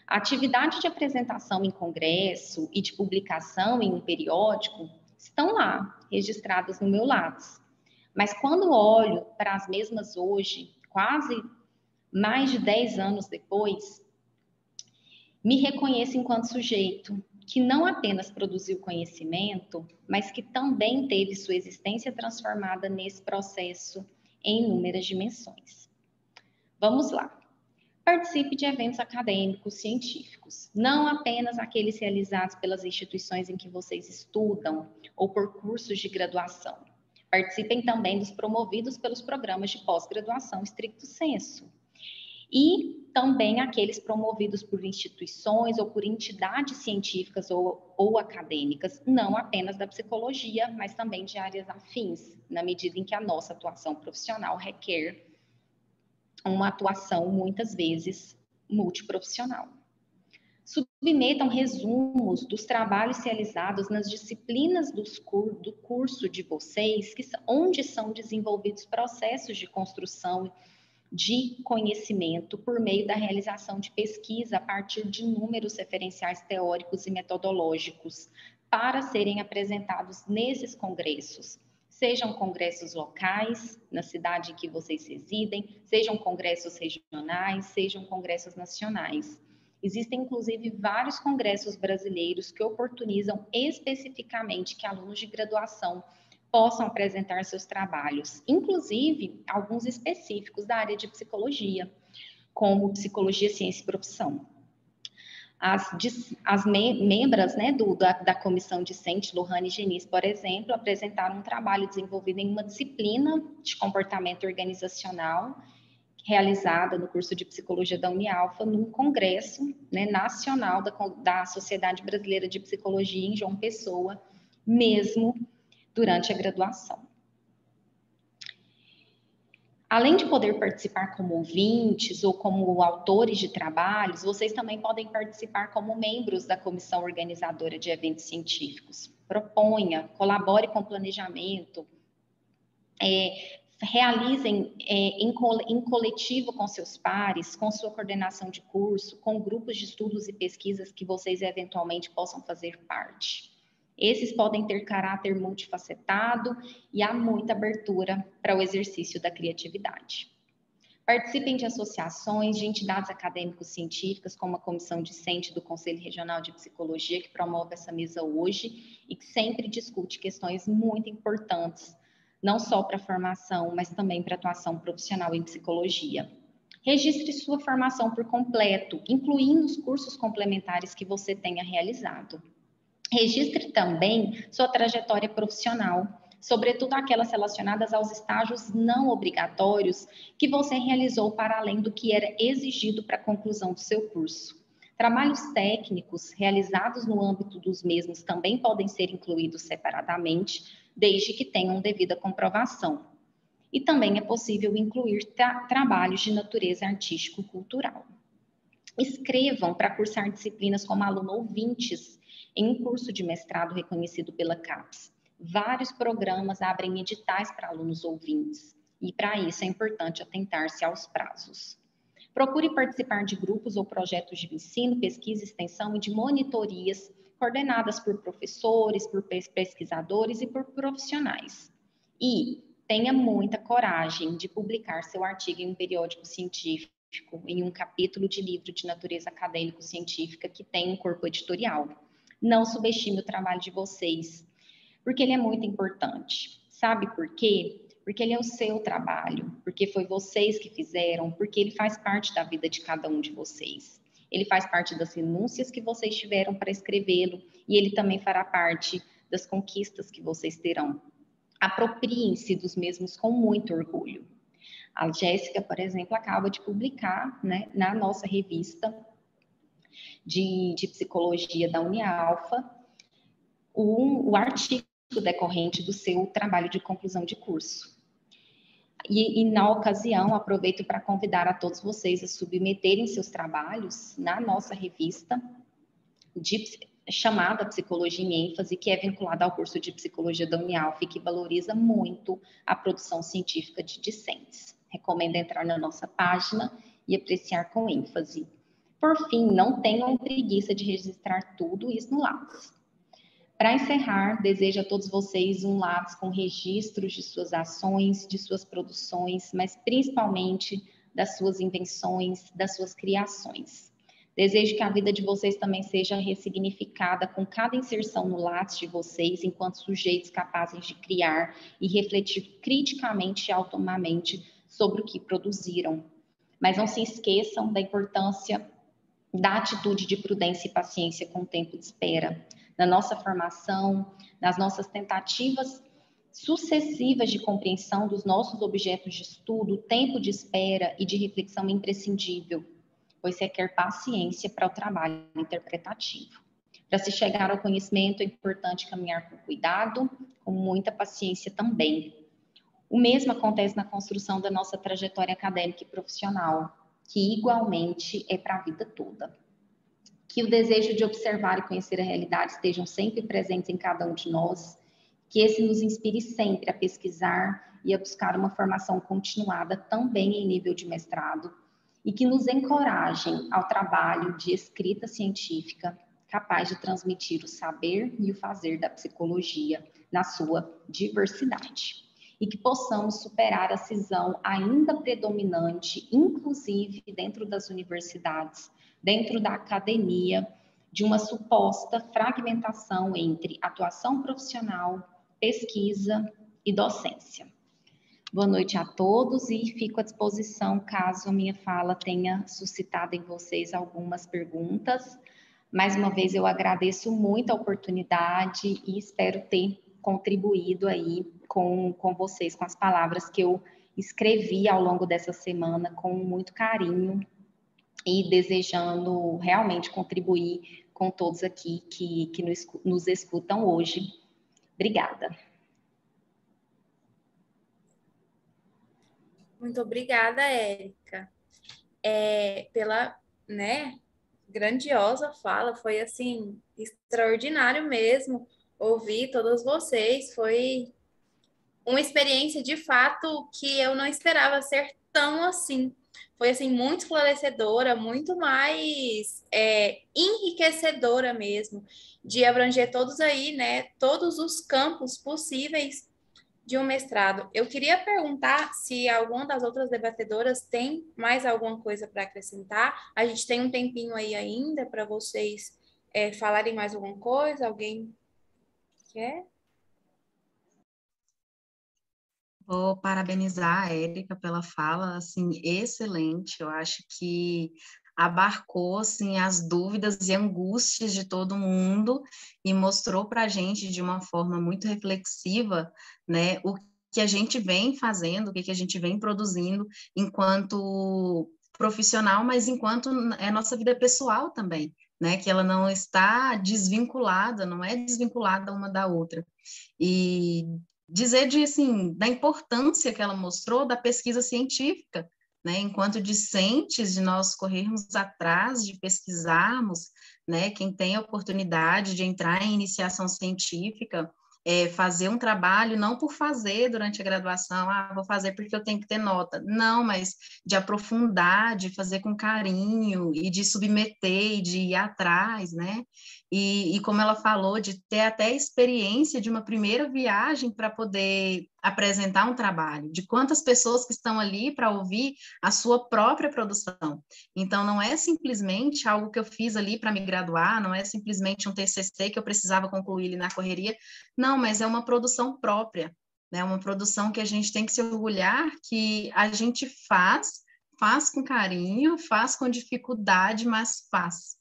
A atividade de apresentação em congresso e de publicação em um periódico estão lá, registradas no meu Lattes. Mas quando olho para as mesmas hoje, quase mais de 10 anos depois, me reconheço enquanto sujeito que não apenas produziu conhecimento, mas que também teve sua existência transformada nesse processo em inúmeras dimensões. Vamos lá. Participe de eventos acadêmicos, científicos, não apenas aqueles realizados pelas instituições em que vocês estudam ou por cursos de graduação. Participem também dos promovidos pelos programas de pós-graduação stricto sensu. E também aqueles promovidos por instituições ou por entidades científicas ou acadêmicas, não apenas da psicologia, mas também de áreas afins, na medida em que a nossa atuação profissional requer uma atuação, muitas vezes, multiprofissional. Submetam resumos dos trabalhos realizados nas disciplinas do curso de vocês, onde são desenvolvidos processos de construção de conhecimento por meio da realização de pesquisa a partir de inúmeros referenciais teóricos e metodológicos para serem apresentados nesses congressos. Sejam congressos locais, na cidade em que vocês residem, sejam congressos regionais, sejam congressos nacionais. Existem, inclusive, vários congressos brasileiros que oportunizam especificamente que alunos de graduação possam apresentar seus trabalhos, inclusive alguns específicos da área de psicologia, como psicologia, ciência e profissão. As membras, né, da comissão discente, Lohane e Genice, por exemplo, apresentaram um trabalho desenvolvido em uma disciplina de comportamento organizacional, realizada no curso de psicologia da Unialfa, num congresso, né, nacional da Sociedade Brasileira de Psicologia em João Pessoa, mesmo durante a graduação. Além de poder participar como ouvintes ou como autores de trabalhos, vocês também podem participar como membros da comissão organizadora de eventos científicos. Proponha, colabore com o planejamento, realizem em coletivo com seus pares, com sua coordenação de curso, com grupos de estudos e pesquisas que vocês eventualmente possam fazer parte. Esses podem ter caráter multifacetado e há muita abertura para o exercício da criatividade. Participem de associações, de entidades acadêmico-científicas, como a Comissão Discente do Conselho Regional de Psicologia, que promove essa mesa hoje e que sempre discute questões muito importantes, não só para a formação, mas também para a atuação profissional em psicologia. Registre sua formação por completo, incluindo os cursos complementares que você tenha realizado. Registre também sua trajetória profissional, sobretudo aquelas relacionadas aos estágios não obrigatórios que você realizou para além do que era exigido para a conclusão do seu curso. Trabalhos técnicos realizados no âmbito dos mesmos também podem ser incluídos separadamente, desde que tenham devida comprovação. E também é possível incluir trabalhos de natureza artístico-cultural. Escrevam para cursar disciplinas como aluno ouvintes em um curso de mestrado reconhecido pela CAPES. Vários programas abrem editais para alunos ouvintes e, para isso, é importante atentar-se aos prazos. Procure participar de grupos ou projetos de ensino, pesquisa, extensão e de monitorias coordenadas por professores, por pesquisadores e por profissionais. E tenha muita coragem de publicar seu artigo em um periódico científico, em um capítulo de livro de natureza acadêmico-científica que tem um corpo editorial. Não subestime o trabalho de vocês, porque ele é muito importante. Sabe por quê? Porque ele é o seu trabalho, porque foi vocês que fizeram, porque ele faz parte da vida de cada um de vocês. Ele faz parte das renúncias que vocês tiveram para escrevê-lo e ele também fará parte das conquistas que vocês terão. Apropriem-se dos mesmos com muito orgulho. A Jéssica, por exemplo, acaba de publicar, né, na nossa revista de psicologia da Unialfa, o artigo decorrente do seu trabalho de conclusão de curso. E na ocasião, aproveito para convidar a todos vocês a submeterem seus trabalhos na nossa revista, chamada Psicologia em ênfase, que é vinculada ao curso de Psicologia da Unialf, que valoriza muito a produção científica de discentes. Recomendo entrar na nossa página e apreciar com ênfase. Por fim, não tenham preguiça de registrar tudo isso no Lattes. Para encerrar, desejo a todos vocês um Lattes com registros de suas ações, de suas produções, mas principalmente das suas invenções, das suas criações. Desejo que a vida de vocês também seja ressignificada com cada inserção no Lattes de vocês, enquanto sujeitos capazes de criar e refletir criticamente e autonomamente sobre o que produziram. Mas não se esqueçam da importância da atitude de prudência e paciência com o tempo de espera. Na nossa formação, nas nossas tentativas sucessivas de compreensão dos nossos objetos de estudo, o tempo de espera e de reflexão é imprescindível, pois requer paciência para o trabalho interpretativo. Para se chegar ao conhecimento, é importante caminhar com cuidado, com muita paciência também. O mesmo acontece na construção da nossa trajetória acadêmica e profissional, que igualmente é para a vida toda. Que o desejo de observar e conhecer a realidade estejam sempre presentes em cada um de nós, que esse nos inspire sempre a pesquisar e a buscar uma formação continuada também em nível de mestrado, e que nos encorajem ao trabalho de escrita científica capaz de transmitir o saber e o fazer da psicologia na sua diversidade. E que possamos superar a cisão ainda predominante, inclusive dentro das universidades, dentro da academia, de uma suposta fragmentação entre atuação profissional, pesquisa e docência. Boa noite a todos e fico à disposição caso a minha fala tenha suscitado em vocês algumas perguntas. Mais uma vez eu agradeço muito a oportunidade e espero ter contribuído aí com vocês, com as palavras que eu escrevi ao longo dessa semana com muito carinho e desejando realmente contribuir com todos aqui que nos escutam hoje. Obrigada. Muito obrigada, Érica, pela, grandiosa fala. Foi, assim, extraordinário mesmo ouvir todos vocês. Foi uma experiência, de fato, que eu não esperava ser tão assim. Foi, assim, muito esclarecedora, muito mais enriquecedora mesmo, de abranger todos aí, né, todos os campos possíveis de um mestrado. Eu queria perguntar se alguma das outras debatedoras tem mais alguma coisa para acrescentar. A gente tem um tempinho aí ainda para vocês falarem mais alguma coisa. Alguém quer? Vou parabenizar a Érica pela fala, assim, excelente. Eu acho que abarcou, assim, as dúvidas e angústias de todo mundo e mostrou para a gente de uma forma muito reflexiva, né, o que a gente vem fazendo, o que a gente vem produzindo enquanto profissional, mas enquanto é nossa vida pessoal também, né, que ela não está desvinculada, não é desvinculada uma da outra. E dizer assim, da importância que ela mostrou da pesquisa científica, né? Enquanto discentes, de nós corrermos atrás, de pesquisarmos, né? Quem tem a oportunidade de entrar em iniciação científica, fazer um trabalho não por fazer durante a graduação, vou fazer porque eu tenho que ter nota. Não, mas de aprofundar, de fazer com carinho e de submeter e de ir atrás, né? E como ela falou, de ter até experiência de uma primeira viagem para poder apresentar um trabalho, de quantas pessoas que estão ali para ouvir a sua própria produção. Então, não é simplesmente algo que eu fiz ali para me graduar, não é simplesmente um TCC que eu precisava concluir ali na correria, não, mas é uma produção própria, né? Uma produção que a gente tem que se orgulhar que a gente faz com carinho, faz com dificuldade, mas faz.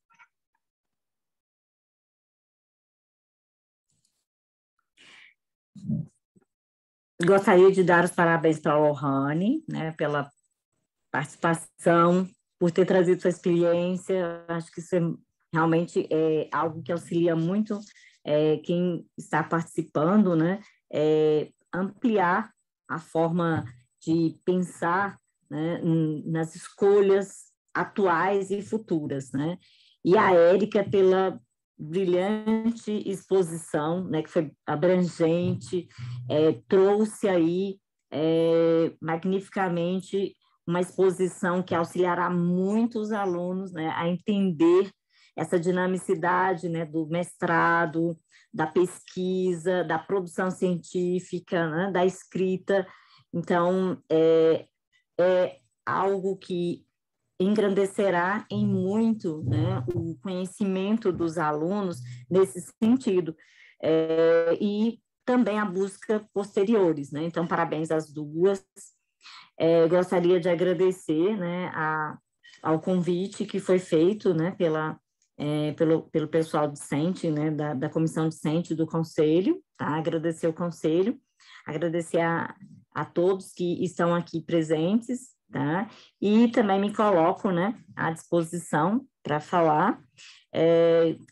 Gostaria de dar os parabéns para a Lohane, né, pela participação, por ter trazido sua experiência. Acho que isso realmente é algo que auxilia muito quem está participando, né, ampliar a forma de pensar, né, nas escolhas atuais e futuras, né? E a Érica pela brilhante exposição, né, que foi abrangente, trouxe aí magnificamente uma exposição que auxiliará muitos alunos, né, a entender essa dinamicidade, né, do mestrado, da pesquisa, da produção científica, né, da escrita. Então, é algo que engrandecerá em muito, né, o conhecimento dos alunos nesse sentido, e também a busca posteriores, né? Então, parabéns às duas. Gostaria de agradecer, né, ao convite que foi feito, né, pelo pessoal discente, né, da comissão discente do conselho, tá? Agradecer o conselho, agradecer a todos que estão aqui presentes, tá? E também me coloco, né, à disposição para falar,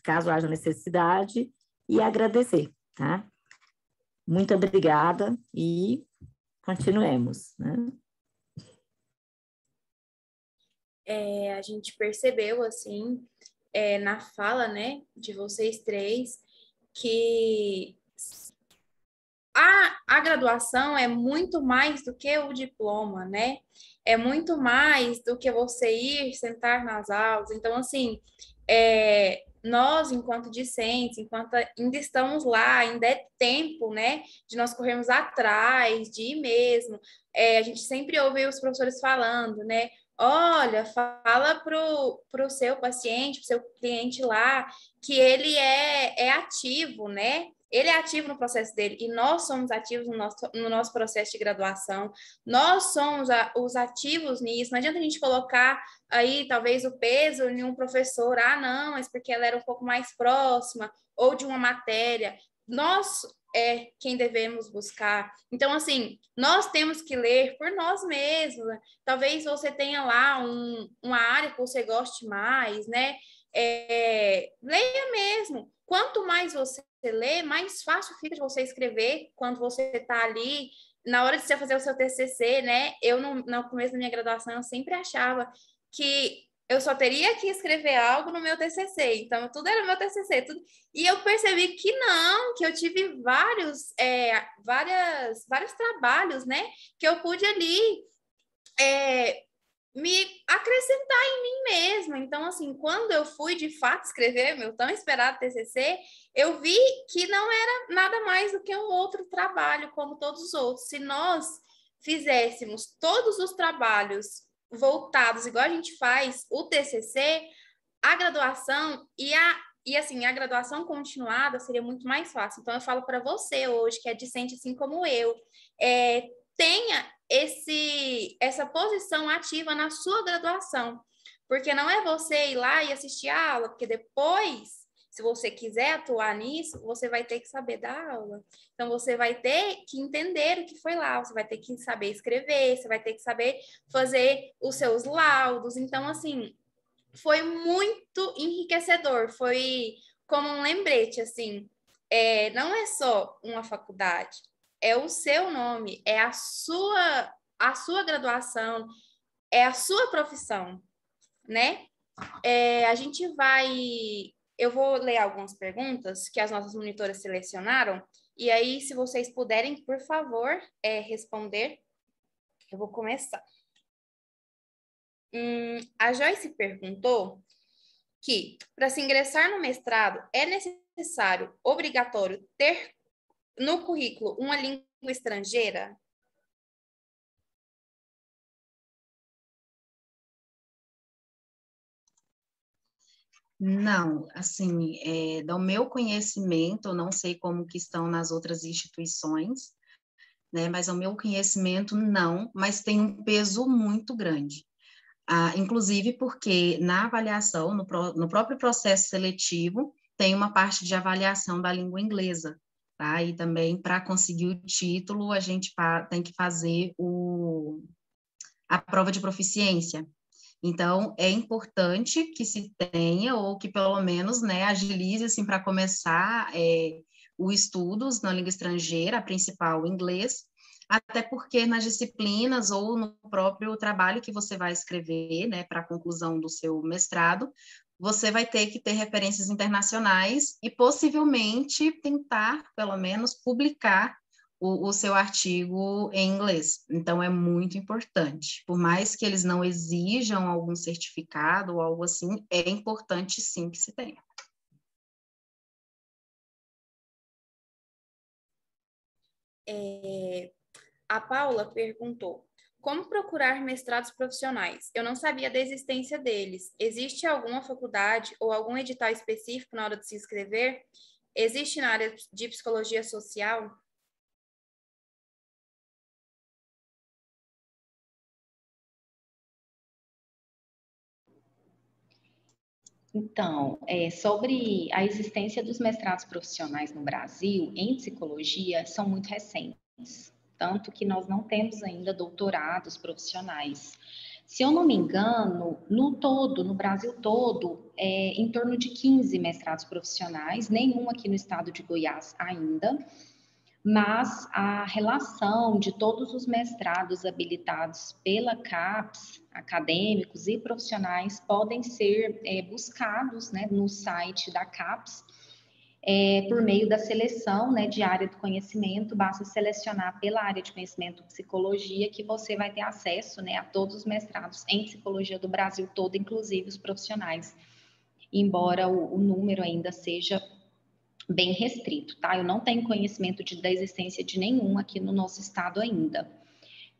caso haja necessidade, e agradecer, tá? Muito obrigada e continuemos, né? A gente percebeu, assim, na fala, né, de vocês três, que a graduação é muito mais do que o diploma, né? É muito mais do que você ir sentar nas aulas. Então, assim, nós, enquanto discentes, enquanto ainda estamos lá, ainda é tempo, né, de nós corrermos atrás, de ir mesmo. A gente sempre ouve os professores falando, né? Olha, fala pro seu paciente, pro seu cliente lá, que ele é ativo, né? Ele é ativo no processo dele e nós somos ativos no nosso processo de graduação. Nós somos os ativos nisso. Não adianta a gente colocar aí, talvez, o peso em um professor. Ah, não, mas porque ela era um pouco mais próxima, ou de uma matéria. Nós é quem devemos buscar. Então, assim, nós temos que ler por nós mesmos. Né? Talvez você tenha lá uma área que você goste mais, né? Leia mesmo. Quanto mais você lê, mais fácil fica de você escrever quando você está ali. Na hora de você fazer o seu TCC, né? Eu, no começo da minha graduação, eu sempre achava que eu só teria que escrever algo no meu TCC. Então, tudo era meu TCC. Tudo... E eu percebi que não, que eu tive vários trabalhos, né? Que eu pude ali me acrescentar em mim mesma. Então, assim, quando eu fui de fato escrever meu tão esperado TCC, eu vi que não era nada mais do que um outro trabalho, como todos os outros. Se nós fizéssemos todos os trabalhos voltados, igual a gente faz o TCC, a graduação e assim, a graduação continuada seria muito mais fácil. Então, eu falo para você hoje, que é discente assim como eu, tenha essa posição ativa na sua graduação, porque não é você ir lá e assistir a aula, porque depois, se você quiser atuar nisso, você vai ter que saber dar aula. Então, você vai ter que entender o que foi lá, você vai ter que saber escrever, você vai ter que saber fazer os seus laudos. Então, assim, foi muito enriquecedor, foi como um lembrete, assim, não é só uma faculdade, é o seu nome, é a sua graduação, é a sua profissão, né? Eu vou ler algumas perguntas que as nossas monitoras selecionaram, e aí, se vocês puderem, por favor, responder, eu vou começar. A Joyce perguntou que, para se ingressar no mestrado, é necessário, obrigatório, ter no currículo uma língua estrangeira? Não, assim, do meu conhecimento, eu não sei como que estão nas outras instituições, né, mas ao meu conhecimento, não, mas tem um peso muito grande. Inclusive porque na avaliação, no próprio processo seletivo, tem uma parte de avaliação da língua inglesa, tá? E também, para conseguir o título, a gente tem que fazer a prova de proficiência. Então, é importante que se tenha, ou que pelo menos, né, agilize, assim, para começar os estudos na língua estrangeira, a principal, o inglês, até porque nas disciplinas ou no próprio trabalho que você vai escrever, né, para a conclusão do seu mestrado, você vai ter que ter referências internacionais e possivelmente tentar, pelo menos, publicar o seu artigo em inglês. Então, é muito importante. Por mais que eles não exijam algum certificado ou algo assim, é importante sim que se tenha. A Paula perguntou: como procurar mestrados profissionais? Eu não sabia da existência deles. Existe alguma faculdade ou algum edital específico na hora de se inscrever? Existe na área de psicologia social? Então, sobre a existência dos mestrados profissionais no Brasil em psicologia, são muito recentes, tanto que nós não temos ainda doutorados profissionais. Se eu não me engano, no Brasil todo, em torno de 15 mestrados profissionais, nenhum aqui no estado de Goiás ainda, mas a relação de todos os mestrados habilitados pela CAPES, acadêmicos e profissionais, podem ser buscados, né, no site da CAPES, por meio da seleção, né, de área do conhecimento. Basta selecionar pela área de conhecimento psicologia que você vai ter acesso, né, a todos os mestrados em psicologia do Brasil todo, inclusive os profissionais, embora o número ainda seja bem restrito, tá? Eu não tenho conhecimento da existência de nenhum aqui no nosso estado ainda.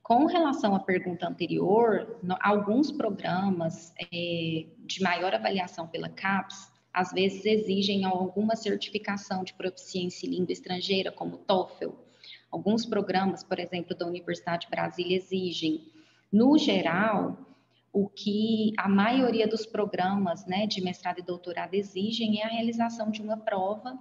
Com relação à pergunta anterior, alguns programas de maior avaliação pela CAPES, às vezes exigem alguma certificação de proficiência em língua estrangeira, como TOEFL. Alguns programas, por exemplo, da Universidade de Brasília, exigem. No geral, o que a maioria dos programas, né, de mestrado e doutorado exigem é a realização de uma prova,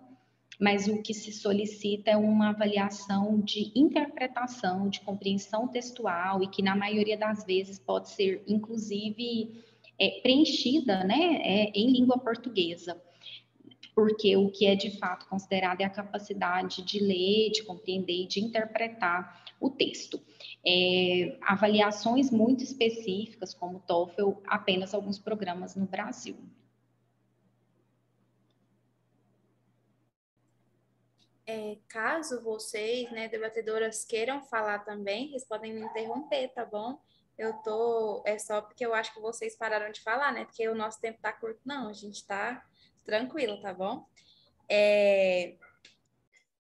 mas o que se solicita é uma avaliação de interpretação, de compreensão textual, e que na maioria das vezes pode ser, inclusive, preenchida, né, em língua portuguesa, porque o que é de fato considerado é a capacidade de ler, de compreender e de interpretar o texto. Avaliações muito específicas, como o TOEFL, apenas alguns programas no Brasil. Caso vocês, né, debatedoras, queiram falar também, vocês podem me interromper, tá bom? É só porque eu acho que vocês pararam de falar, né? Porque o nosso tempo tá curto, não, a gente tá tranquilo, tá bom?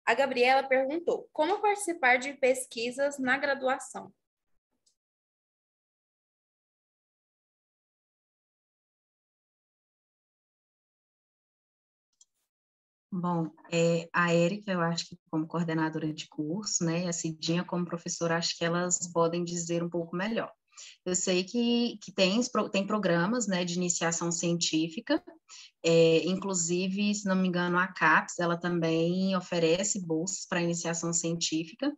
A Gabriela perguntou: como participar de pesquisas na graduação? Bom, a Érica, eu acho que como coordenadora de curso, né, e a Cidinha como professora, acho que elas podem dizer um pouco melhor. Eu sei que tem programas, né, de iniciação científica, inclusive, se não me engano, a CAPES, ela também oferece bolsas para iniciação científica,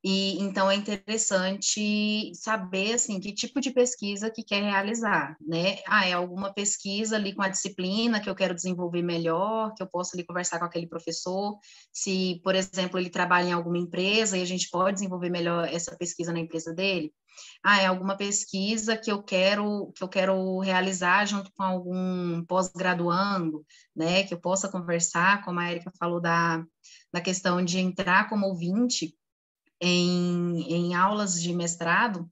e então é interessante saber assim que tipo de pesquisa que quer realizar, né? É alguma pesquisa ali com a disciplina que eu quero desenvolver melhor, que eu posso ali conversar com aquele professor, se, por exemplo, ele trabalha em alguma empresa e a gente pode desenvolver melhor essa pesquisa na empresa dele. É alguma pesquisa que eu quero realizar junto com algum pós-graduando, né? Que eu possa conversar, como a Érica falou da questão de entrar como ouvinte em aulas de mestrado,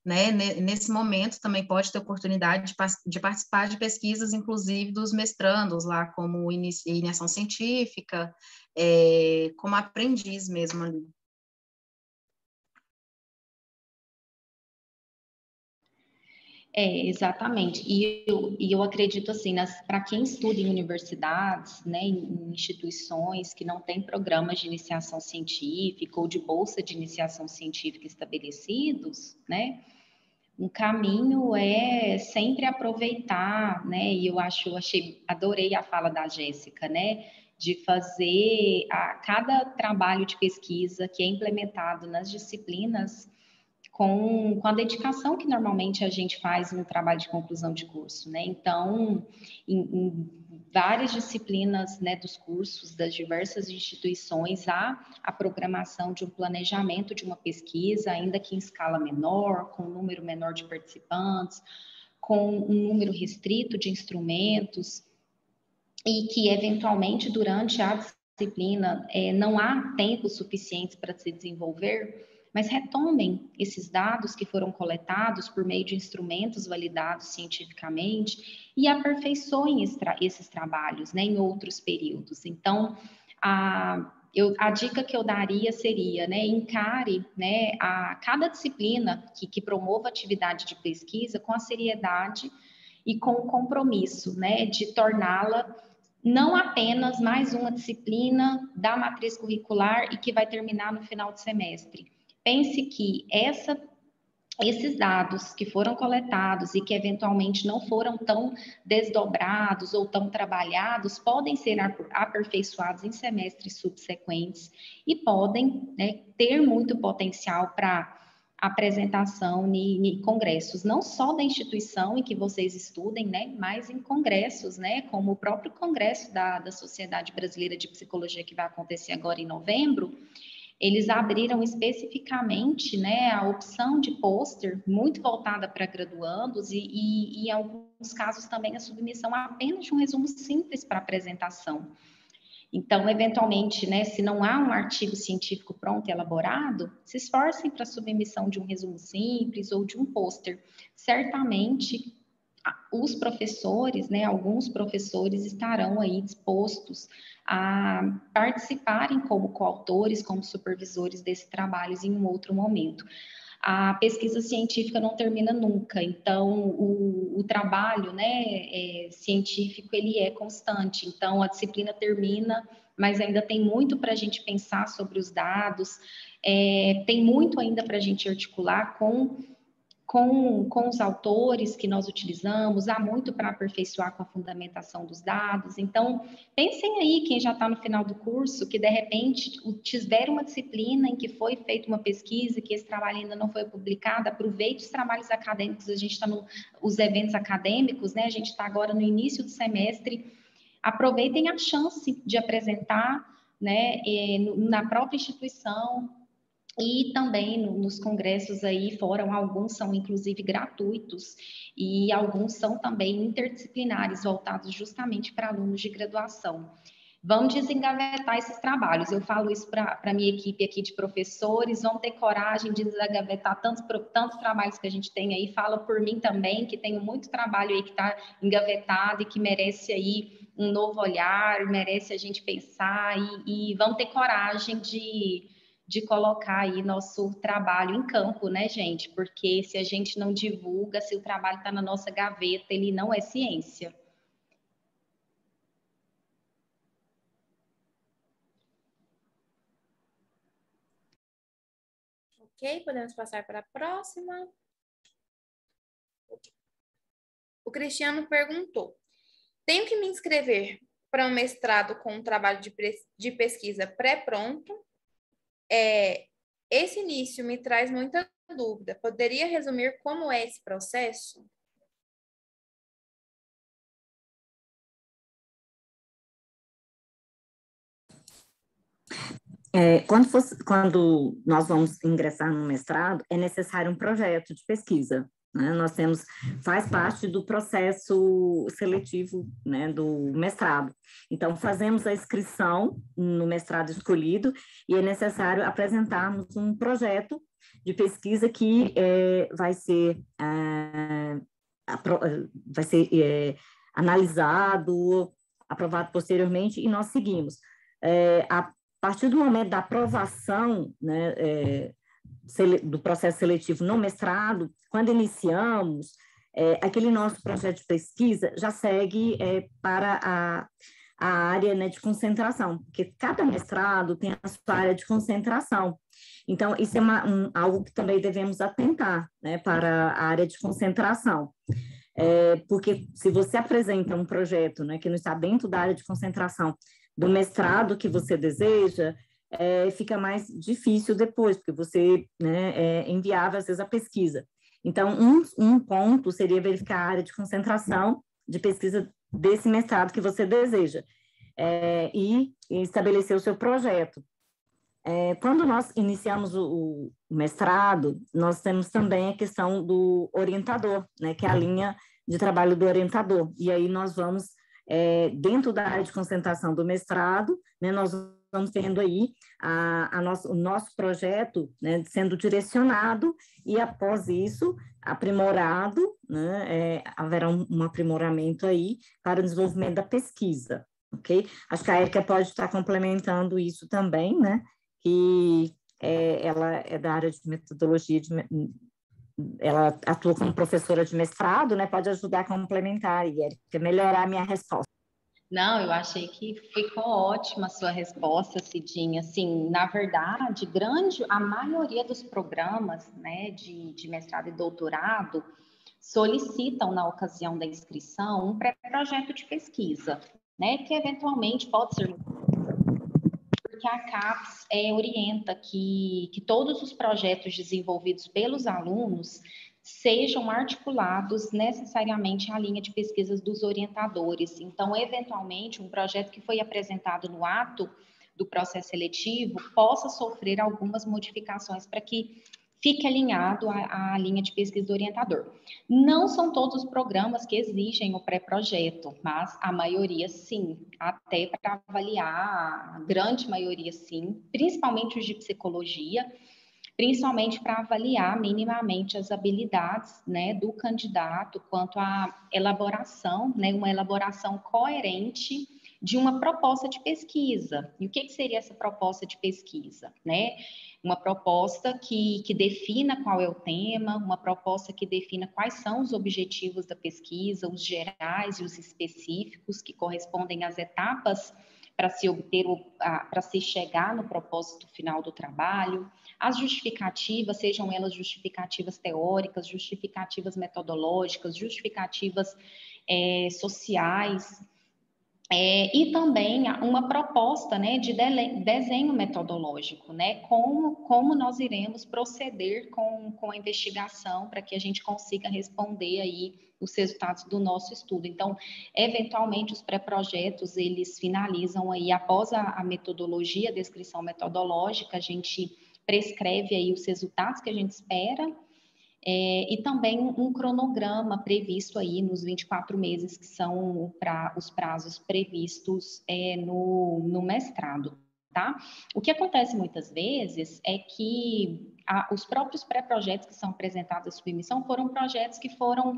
né, nesse momento também pode ter oportunidade de participar de pesquisas, inclusive dos mestrandos lá, como iniciação científica, como aprendiz mesmo ali. Exatamente. E eu acredito assim, para quem estuda em universidades, né, em instituições que não têm programas de iniciação científica ou de bolsa de iniciação científica estabelecidos, né, um caminho é sempre aproveitar, né, e adorei a fala da Jéssica, né, de fazer cada trabalho de pesquisa que é implementado nas disciplinas com a dedicação que normalmente a gente faz no trabalho de conclusão de curso, né? Então, em várias disciplinas, né, dos cursos das diversas instituições, há a programação de um planejamento de uma pesquisa, ainda que em escala menor, com um número menor de participantes, com um número restrito de instrumentos e que, eventualmente, durante a disciplina, não há tempo suficiente para se desenvolver, mas retomem esses dados que foram coletados por meio de instrumentos validados cientificamente e aperfeiçoem esses trabalhos, né, em outros períodos. Então, a dica que eu daria seria, né, encare, né, cada disciplina que promova atividade de pesquisa com a seriedade e com o compromisso, né, de torná-la não apenas mais uma disciplina da matriz curricular e que vai terminar no final do semestre. Pense que esses dados que foram coletados e que eventualmente não foram tão desdobrados ou tão trabalhados podem ser aperfeiçoados em semestres subsequentes e podem, né, ter muito potencial para apresentação em congressos, não só da instituição em que vocês estudem, né, mas em congressos, né, como o próprio congresso da Sociedade Brasileira de Psicologia, que vai acontecer agora em novembro. Eles abriram especificamente, né, a opção de pôster muito voltada para graduandos e, em alguns casos, também a submissão apenas de um resumo simples para apresentação. Então, eventualmente, né, se não há um artigo científico pronto e elaborado, se esforcem para a submissão de um resumo simples ou de um pôster. Certamente, os professores, né, alguns professores estarão aí dispostos a participarem como coautores, como supervisores desse trabalho em um outro momento. A pesquisa científica não termina nunca, então o trabalho, né, científico ele é constante, então a disciplina termina, mas ainda tem muito para a gente pensar sobre os dados, tem muito ainda para a gente articular com os autores que nós utilizamos, há muito para aperfeiçoar com a fundamentação dos dados. Então, pensem aí, quem já está no final do curso, que de repente tiver uma disciplina em que foi feita uma pesquisa, que esse trabalho ainda não foi publicado, aproveite os trabalhos acadêmicos, a gente está nos eventos acadêmicos, né? A gente está agora no início do semestre, aproveitem a chance de apresentar, né, na própria instituição, e também nos congressos aí fora, alguns são inclusive gratuitos e alguns são também interdisciplinares, voltados justamente para alunos de graduação. Vamos desengavetar esses trabalhos. Eu falo isso para a minha equipe aqui de professores, vamos ter coragem de desengavetar tantos trabalhos que a gente tem aí. Fala por mim também, que tenho muito trabalho aí que está engavetado e que merece aí um novo olhar, merece a gente pensar e vamos ter coragem de colocar aí nosso trabalho em campo, né, gente? Porque se a gente não divulga, se o trabalho está na nossa gaveta, ele não é ciência. Ok, podemos passar para a próxima. O Cristiano perguntou: tenho que me inscrever para um mestrado com um trabalho de pesquisa pré-pronto? Esse início me traz muita dúvida. Poderia resumir como é esse processo? Quando nós vamos ingressar no mestrado, é necessário um projeto de pesquisa, né? Faz parte do processo seletivo, né, do mestrado. Então, fazemos a inscrição no mestrado escolhido e é necessário apresentarmos um projeto de pesquisa que vai ser analisado, aprovado posteriormente, e nós seguimos. A partir do momento da aprovação, né, do processo seletivo no mestrado, quando iniciamos, aquele nosso projeto de pesquisa já segue para a área, né, de concentração, porque cada mestrado tem a sua área de concentração. Então, isso é algo que também devemos atentar, né, para a área de concentração. Porque se você apresenta um projeto, né, que não está dentro da área de concentração do mestrado que você deseja, fica mais difícil depois, porque você, né, enviava, às vezes, a pesquisa. Então, um ponto seria verificar a área de concentração de pesquisa desse mestrado que você deseja, e estabelecer o seu projeto. Quando nós iniciamos o mestrado, nós temos também a questão do orientador, né, que alinha de trabalho do orientador. E aí nós vamos, dentro da área de concentração do mestrado, né, nós vamos tendo aí o nosso projeto, né, sendo direcionado, e após isso, aprimorado, né, haverá um aprimoramento aí para o desenvolvimento da pesquisa, ok? Acho que a Érica pode estar complementando isso também, né, que ela é da área de metodologia, ela atua como professora de mestrado, né, pode ajudar a complementar, e Érica, melhorar a minha resposta. Não, eu achei que ficou ótima a sua resposta, Cidinha. Assim, na verdade, a maioria dos programas, né, de mestrado e doutorado solicitam, na ocasião da inscrição, um pré-projeto de pesquisa, né, que eventualmente pode ser, porque a CAPES orienta que todos os projetos desenvolvidos pelos alunos sejam articulados necessariamente à linha de pesquisas dos orientadores. Então, eventualmente, um projeto que foi apresentado no ato do processo seletivo possa sofrer algumas modificações para que fique alinhado à linha de pesquisa do orientador. Não são todos os programas que exigem o pré-projeto, mas a maioria sim, até para avaliar, a grande maioria sim, principalmente os de psicologia, principalmente para avaliar minimamente as habilidades, né, do candidato quanto à elaboração, né, uma elaboração coerente de uma proposta de pesquisa. E o que seria essa proposta de pesquisa, né? Uma proposta que defina qual é o tema, uma proposta que defina quais são os objetivos da pesquisa, os gerais e os específicos que correspondem às etapas para se obter, para se chegar no propósito final do trabalho. As justificativas, sejam elas justificativas teóricas, justificativas metodológicas, justificativas sociais, e também uma proposta, né, de desenho metodológico, né, como nós iremos proceder com a investigação para que a gente consiga responder aí os resultados do nosso estudo. Então, eventualmente, os pré-projetos, eles finalizam aí, após a metodologia, a descrição metodológica, a gente prescreve aí os resultados que a gente espera, e também um cronograma previsto aí nos 24 meses, que são os prazos previstos no mestrado, tá? O que acontece muitas vezes é que os próprios pré-projetos que são apresentados à submissão foram projetos que foram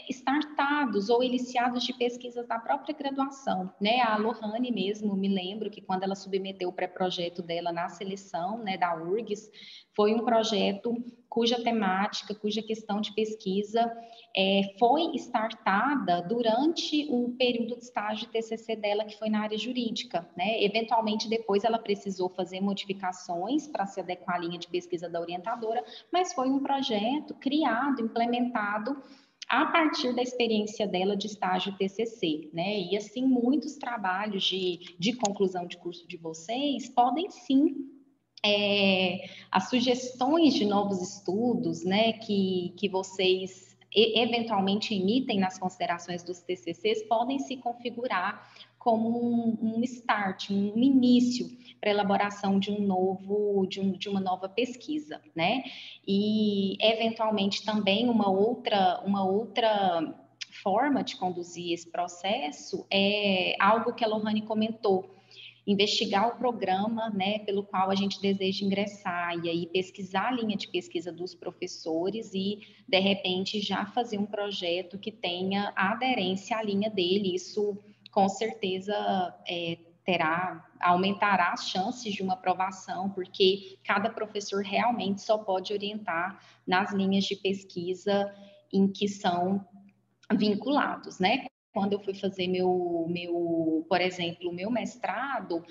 startados ou iniciados de pesquisas da própria graduação, né? A Lohane mesmo, me lembro que quando ela submeteu o pré-projeto dela na seleção, né, da URGS, foi um projeto cuja temática, cuja questão de pesquisa foi startada durante o período de estágio de TCC dela, que foi na área jurídica, né? Eventualmente, depois ela precisou fazer modificações para se adequar à linha de pesquisa da orientadora, mas foi um projeto criado, implementado a partir da experiência dela de estágio TCC, né? E assim, muitos trabalhos de conclusão de curso de vocês podem sim as sugestões de novos estudos, né, que vocês eventualmente emitem nas considerações dos TCCs, podem se configurar como um start, um início para a elaboração de de uma nova pesquisa, né? E eventualmente também uma outra forma de conduzir esse processo é algo que a Lohane comentou: investigar o programa, né, pelo qual a gente deseja ingressar, e aí pesquisar a linha de pesquisa dos professores e, de repente, já fazer um projeto que tenha aderência à linha dele. Isso, com certeza, aumentará as chances de uma aprovação, porque cada professor realmente só pode orientar nas linhas de pesquisa em que são vinculados, né? Quando eu fui fazer por exemplo, o meu mestrado,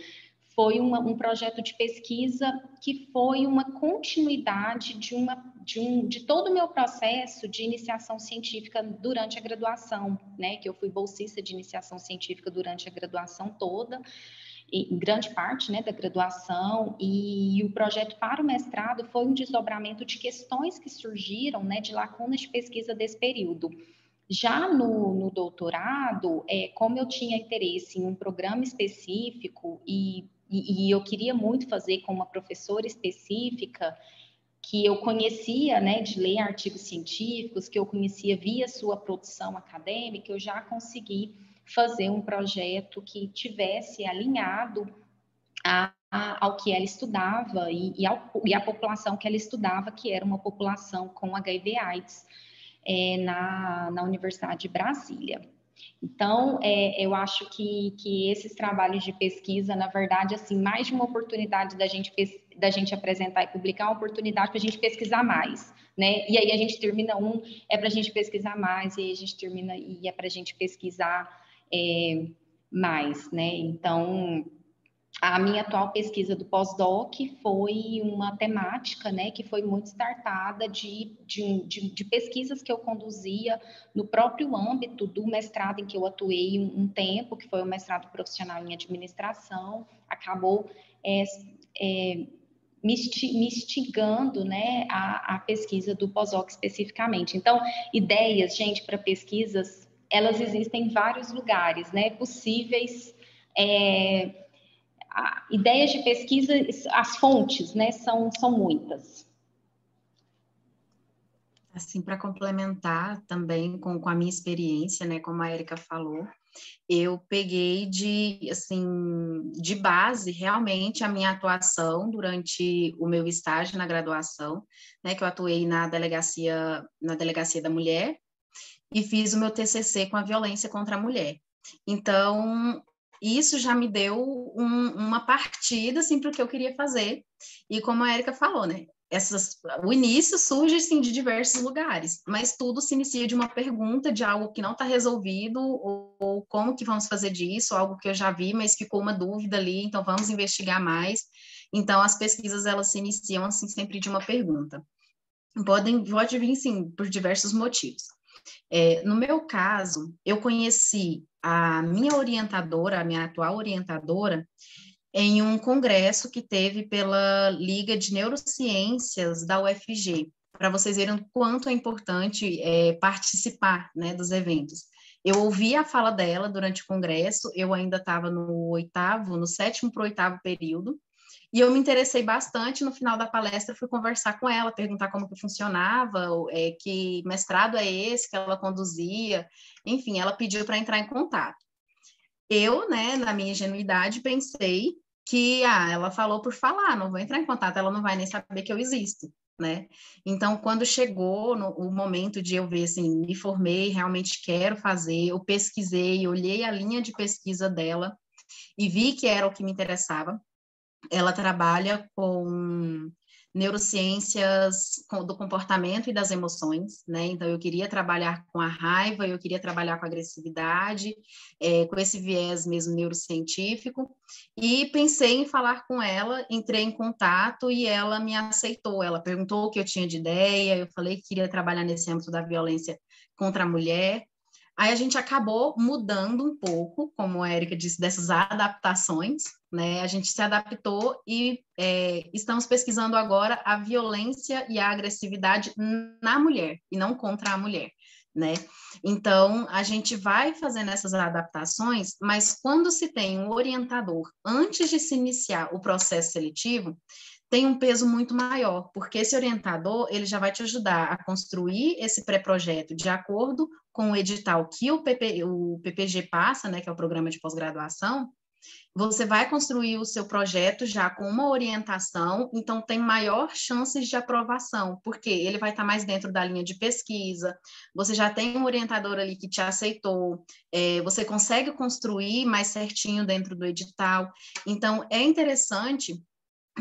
foi um projeto de pesquisa que foi uma continuidade de todo o meu processo de iniciação científica durante a graduação, né? Que eu fui bolsista de iniciação científica durante a graduação toda, em grande parte, né, da graduação, e o projeto para o mestrado foi um desdobramento de questões que surgiram, né, de lacunas de pesquisa desse período. Já no doutorado, como eu tinha interesse em um programa específico e eu queria muito fazer com uma professora específica, que eu conhecia, né, de ler artigos científicos, que eu conhecia via sua produção acadêmica, eu já consegui fazer um projeto que tivesse alinhado ao que ela estudava e a população que ela estudava, que era uma população com HIV/AIDS na Universidade de Brasília. Então, eu acho que esses trabalhos de pesquisa, na verdade, assim, mais de uma oportunidade da gente apresentar e publicar, uma oportunidade para a gente pesquisar mais, né? E aí a gente termina é para a gente pesquisar mais, e aí a gente termina e é para a gente pesquisar mais, né? Então, a minha atual pesquisa do pós-doc foi uma temática, né, que foi muito startada de pesquisas que eu conduzia no próprio âmbito do mestrado em que eu atuei um tempo, que foi o mestrado profissional em administração, acabou me instigando, né, a pesquisa do pós-doc especificamente. Então, ideias, gente, para pesquisas, elas existem em vários lugares, né, possíveis. Ideias de pesquisa, as fontes, né, são muitas. Assim, para complementar também com a minha experiência, né, como a Erika falou, eu peguei de base realmente a minha atuação durante o meu estágio na graduação, né, que eu atuei na delegacia da mulher e fiz o meu TCC com a violência contra a mulher. Então, isso já me deu uma partida, assim, para o que eu queria fazer. E como a Erika falou, né, o início surge, assim, de diversos lugares, mas tudo se inicia de uma pergunta, de algo que não está resolvido, ou como que vamos fazer disso, algo que eu já vi, mas ficou uma dúvida ali, então vamos investigar mais. Então, as pesquisas, elas se iniciam, assim, sempre de uma pergunta. Pode vir, sim, por diversos motivos. No meu caso, eu conheci a minha orientadora, a minha atual orientadora, em um congresso que teve pela Liga de Neurociências da UFG, para vocês verem o quanto é importante participar, né, dos eventos. Eu ouvi a fala dela durante o congresso, eu ainda estava no sétimo para o oitavo período, e eu me interessei bastante. No final da palestra, fui conversar com ela, perguntar como que funcionava, que mestrado é esse que ela conduzia. Enfim, ela pediu para entrar em contato. Eu, né, na minha ingenuidade, pensei que ela falou por falar, não vou entrar em contato, ela não vai nem saber que eu existo, né? Então, quando chegou o momento de eu ver, assim, me formei, realmente quero fazer, eu pesquisei, olhei a linha de pesquisa dela e vi que era o que me interessava. Ela trabalha com neurociências do comportamento e das emoções, né? Então, eu queria trabalhar com a raiva, eu queria trabalhar com a agressividade, com esse viés mesmo neurocientífico, e pensei em falar com ela, entrei em contato e ela me aceitou. Ela perguntou o que eu tinha de ideia, eu falei que queria trabalhar nesse âmbito da violência contra a mulher. Aí a gente acabou mudando um pouco, como a Erika disse, dessas adaptações, né? A gente se adaptou e estamos pesquisando agora a violência e a agressividade na mulher, e não contra a mulher, né? Então, a gente vai fazendo essas adaptações, mas quando se tem um orientador, antes de se iniciar o processo seletivo, tem um peso muito maior, porque esse orientador, ele já vai te ajudar a construir esse pré-projeto de acordo com o edital que o PPG passa, né, que é o programa de pós-graduação. Você vai construir o seu projeto já com uma orientação, então tem maior chances de aprovação, porque ele vai estar mais dentro da linha de pesquisa, você já tem um orientador ali que te aceitou, você consegue construir mais certinho dentro do edital. Então, é interessante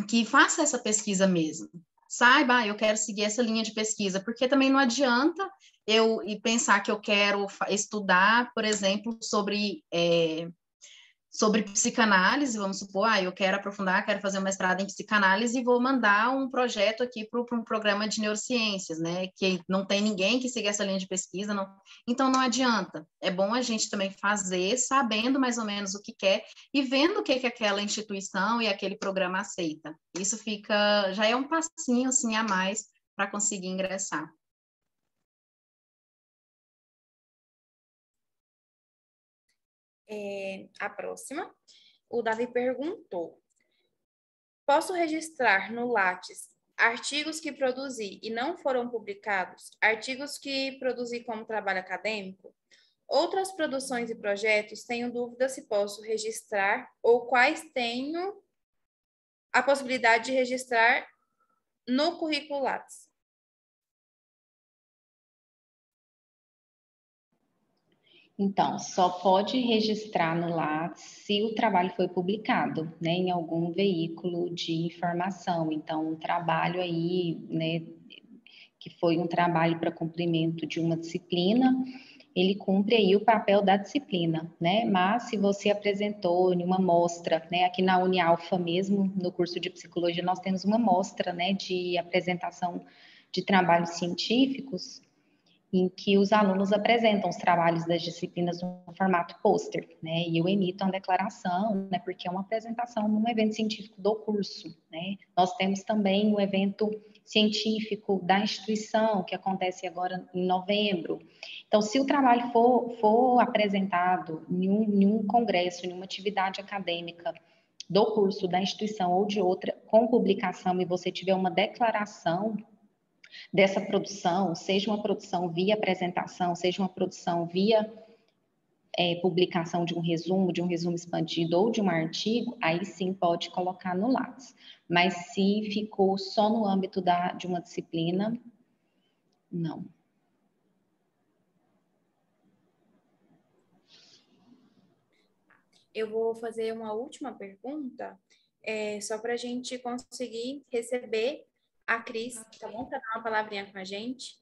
que faça essa pesquisa mesmo. Saiba, eu quero seguir essa linha de pesquisa, porque também não adianta eu pensar que eu quero estudar, por exemplo, sobre psicanálise, vamos supor, eu quero aprofundar, quero fazer um mestrado em psicanálise e vou mandar um projeto aqui para um programa de neurociências, né, que não tem ninguém que siga essa linha de pesquisa, não. Então não adianta, é bom a gente também fazer, sabendo mais ou menos o que quer e vendo o que aquela instituição e aquele programa aceita. Isso já é um passinho, assim, a mais para conseguir ingressar. A próxima, o Davi perguntou: posso registrar no Lattes artigos que produzi e não foram publicados, artigos que produzi como trabalho acadêmico, outras produções e projetos, tenho dúvida se posso registrar ou quais tenho a possibilidade de registrar no currículo Lattes. Então, só pode registrar no Lattes se o trabalho foi publicado, né, em algum veículo de informação. Então, um trabalho aí, né, que foi um trabalho para cumprimento de uma disciplina, ele cumpre aí o papel da disciplina, né? Mas se você apresentou em uma mostra, né, aqui na Unialfa mesmo, no curso de psicologia, nós temos uma mostra, né, de apresentação de trabalhos científicos, em que os alunos apresentam os trabalhos das disciplinas no formato pôster, né? E eu emito uma declaração, né? Porque é uma apresentação num evento científico do curso, né? Nós temos também o evento científico da instituição, que acontece agora em novembro. Então, se o trabalho for apresentado em um congresso, em uma atividade acadêmica do curso, da instituição ou de outra, com publicação, e você tiver uma declaração dessa produção, seja uma produção via apresentação, seja uma produção via publicação de um resumo expandido ou de um artigo, aí sim pode colocar no Lattes. Mas se ficou só no âmbito de uma disciplina, não. Eu vou fazer uma última pergunta, só para a gente conseguir receber a Cris, tá bom? Para dar uma palavrinha com a gente.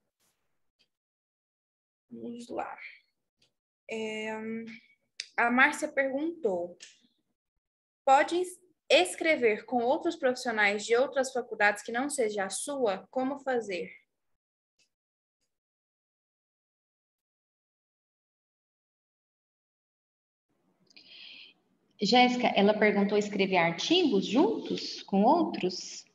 Vamos lá. A Márcia perguntou: pode escrever com outros profissionais de outras faculdades que não seja a sua? Como fazer? Jéssica, ela perguntou escrever artigos juntos com outros?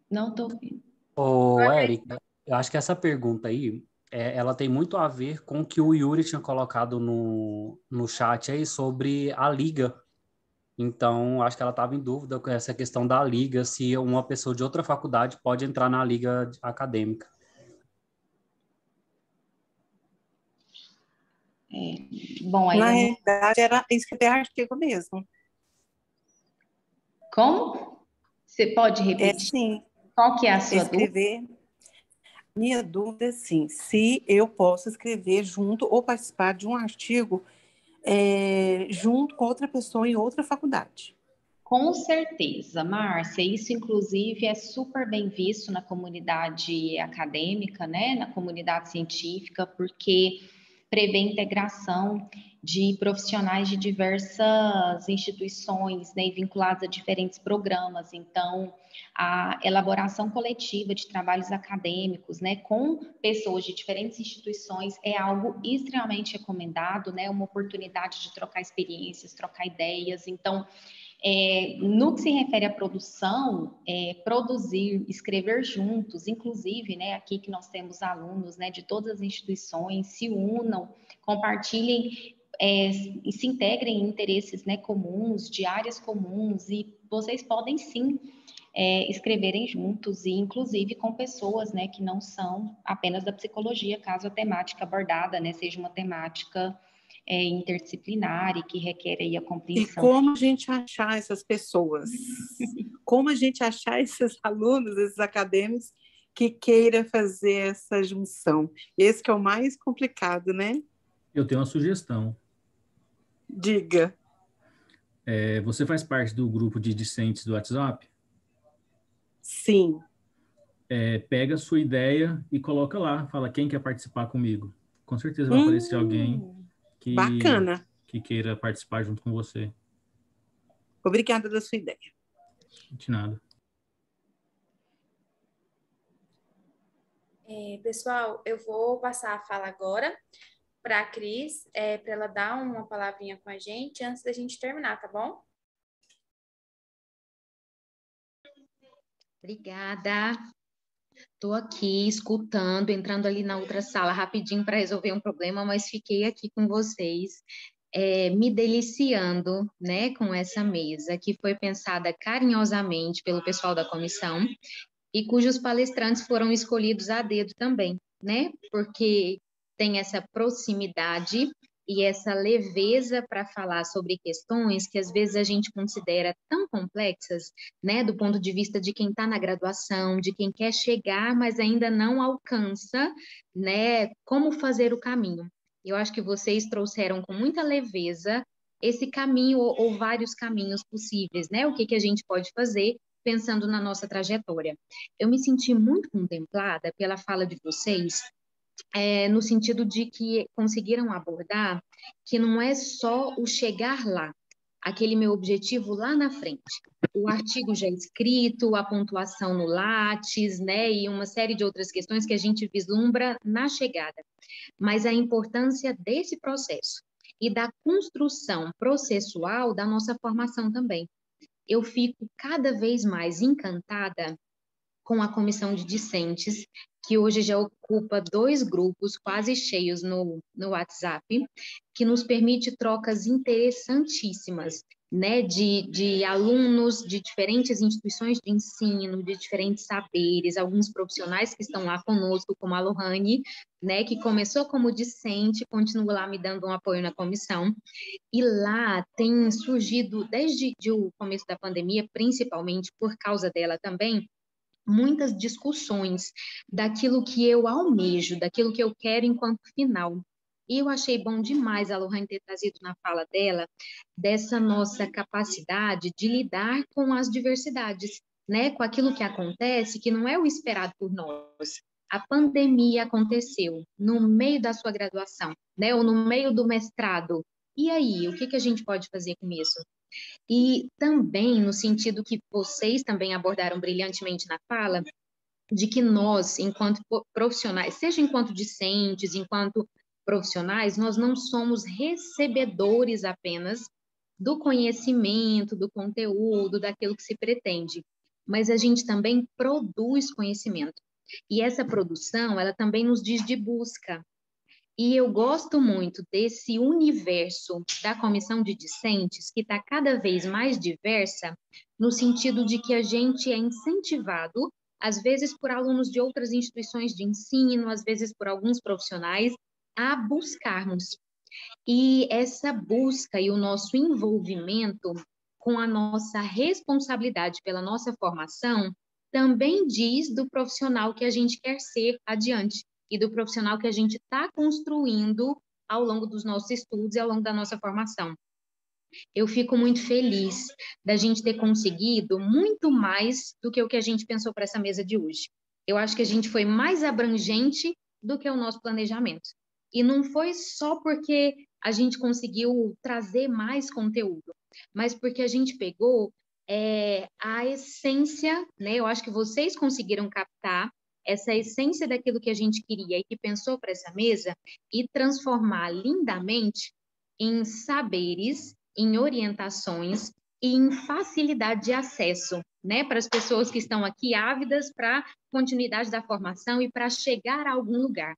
Não estou ouvindo. Ô, Érica, eu acho que essa pergunta aí, ela tem muito a ver com o que o Yuri tinha colocado no chat aí sobre a liga. Então, acho que ela estava em dúvida com essa questão da liga, se uma pessoa de outra faculdade pode entrar na liga acadêmica. Bom, aí Na realidade, era escrever artigo mesmo. Como? Você pode repetir? Sim. Qual que é a sua dúvida? Escrever. Minha dúvida é sim, se eu posso escrever junto ou participar de um artigo junto com outra pessoa em outra faculdade. Com certeza, Márcia, isso inclusive é super bem visto na comunidade acadêmica, né, na comunidade científica, porque prevê integração de profissionais de diversas instituições, né, vinculados a diferentes programas. Então, a elaboração coletiva de trabalhos acadêmicos, né, com pessoas de diferentes instituições é algo extremamente recomendado, né, uma oportunidade de trocar experiências, trocar ideias. Então, no que se refere à produção, produzir, escrever juntos, inclusive, né, aqui que nós temos alunos, né, de todas as instituições, se unam, compartilhem, e se integrem em interesses, né, comuns, de áreas comuns, e vocês podem sim escreverem juntos, e inclusive com pessoas, né, que não são apenas da psicologia, caso a temática abordada, né, seja uma temática interdisciplinar e que requer aí a compreensão. E como a gente achar essas pessoas? Como a gente achar esses alunos, esses acadêmicos que queiram fazer essa junção? Esse que é o mais complicado, né? Eu tenho uma sugestão. Diga. Você faz parte do grupo de discentes do WhatsApp? Sim. Pega a sua ideia e coloca lá. Fala quem quer participar comigo. Com certeza vai aparecer alguém Bacana. Que queira participar junto com você. Obrigada da sua ideia. De nada. Pessoal, eu vou passar a fala agora para a Cris, para ela dar uma palavrinha com a gente antes da gente terminar, tá bom? Obrigada. Estou aqui escutando, entrando ali na outra sala rapidinho para resolver um problema, mas fiquei aqui com vocês. me deliciando, né, com essa mesa, que foi pensada carinhosamente pelo pessoal da comissão e cujos palestrantes foram escolhidos a dedo também, né, porque tem essa proximidade e essa leveza para falar sobre questões que às vezes a gente considera tão complexas, né, do ponto de vista de quem está na graduação, de quem quer chegar, mas ainda não alcança, né, como fazer o caminho. Eu acho que vocês trouxeram com muita leveza esse caminho ou vários caminhos possíveis, né? O que a gente pode fazer pensando na nossa trajetória. Eu me senti muito contemplada pela fala de vocês, no sentido de que conseguiram abordar que não é só o chegar lá, aquele meu objetivo lá na frente. O artigo já escrito, a pontuação no Lattes, né, e uma série de outras questões que a gente vislumbra na chegada. Mas a importância desse processo e da construção processual da nossa formação também. Eu fico cada vez mais encantada com a comissão de discentes, que hoje já ocupa 2 grupos quase cheios no WhatsApp, que nos permite trocas interessantíssimas, né, de alunos de diferentes instituições de ensino, de diferentes saberes, alguns profissionais que estão lá conosco, como a Lohane, né, que começou como discente, continua lá me dando um apoio na comissão, e lá tem surgido, desde o começo da pandemia, principalmente por causa dela também, muitas discussões daquilo que eu almejo, daquilo que eu quero enquanto final. E eu achei bom demais a Lohane ter trazido na fala dela dessa nossa capacidade de lidar com as diversidades, né? Com aquilo que acontece, que não é o esperado por nós. A pandemia aconteceu no meio da sua graduação, né? Ou no meio do mestrado. E aí, o que a gente pode fazer com isso? E também no sentido que vocês também abordaram brilhantemente na fala, de que nós, enquanto profissionais, seja enquanto discentes, enquanto profissionais, nós não somos recebedores apenas do conhecimento, do conteúdo, daquilo que se pretende, mas a gente também produz conhecimento. E essa produção, ela também nos diz de busca. E eu gosto muito desse universo da comissão de discentes, que está cada vez mais diversa, no sentido de que a gente é incentivado, às vezes por alunos de outras instituições de ensino, às vezes por alguns profissionais, a buscarmos. E essa busca e o nosso envolvimento com a nossa responsabilidade pela nossa formação também diz do profissional que a gente quer ser adiante e do profissional que a gente está construindo ao longo dos nossos estudos e ao longo da nossa formação. Eu fico muito feliz da gente ter conseguido muito mais do que o que a gente pensou para essa mesa de hoje. Eu acho que a gente foi mais abrangente do que o nosso planejamento. E não foi só porque a gente conseguiu trazer mais conteúdo, mas porque a gente pegou a essência, né? Eu acho que vocês conseguiram captar essa essência daquilo que a gente queria e que pensou para essa mesa e transformar lindamente em saberes, em orientações e em facilidade de acesso, né, para as pessoas que estão aqui ávidas para continuidade da formação e para chegar a algum lugar.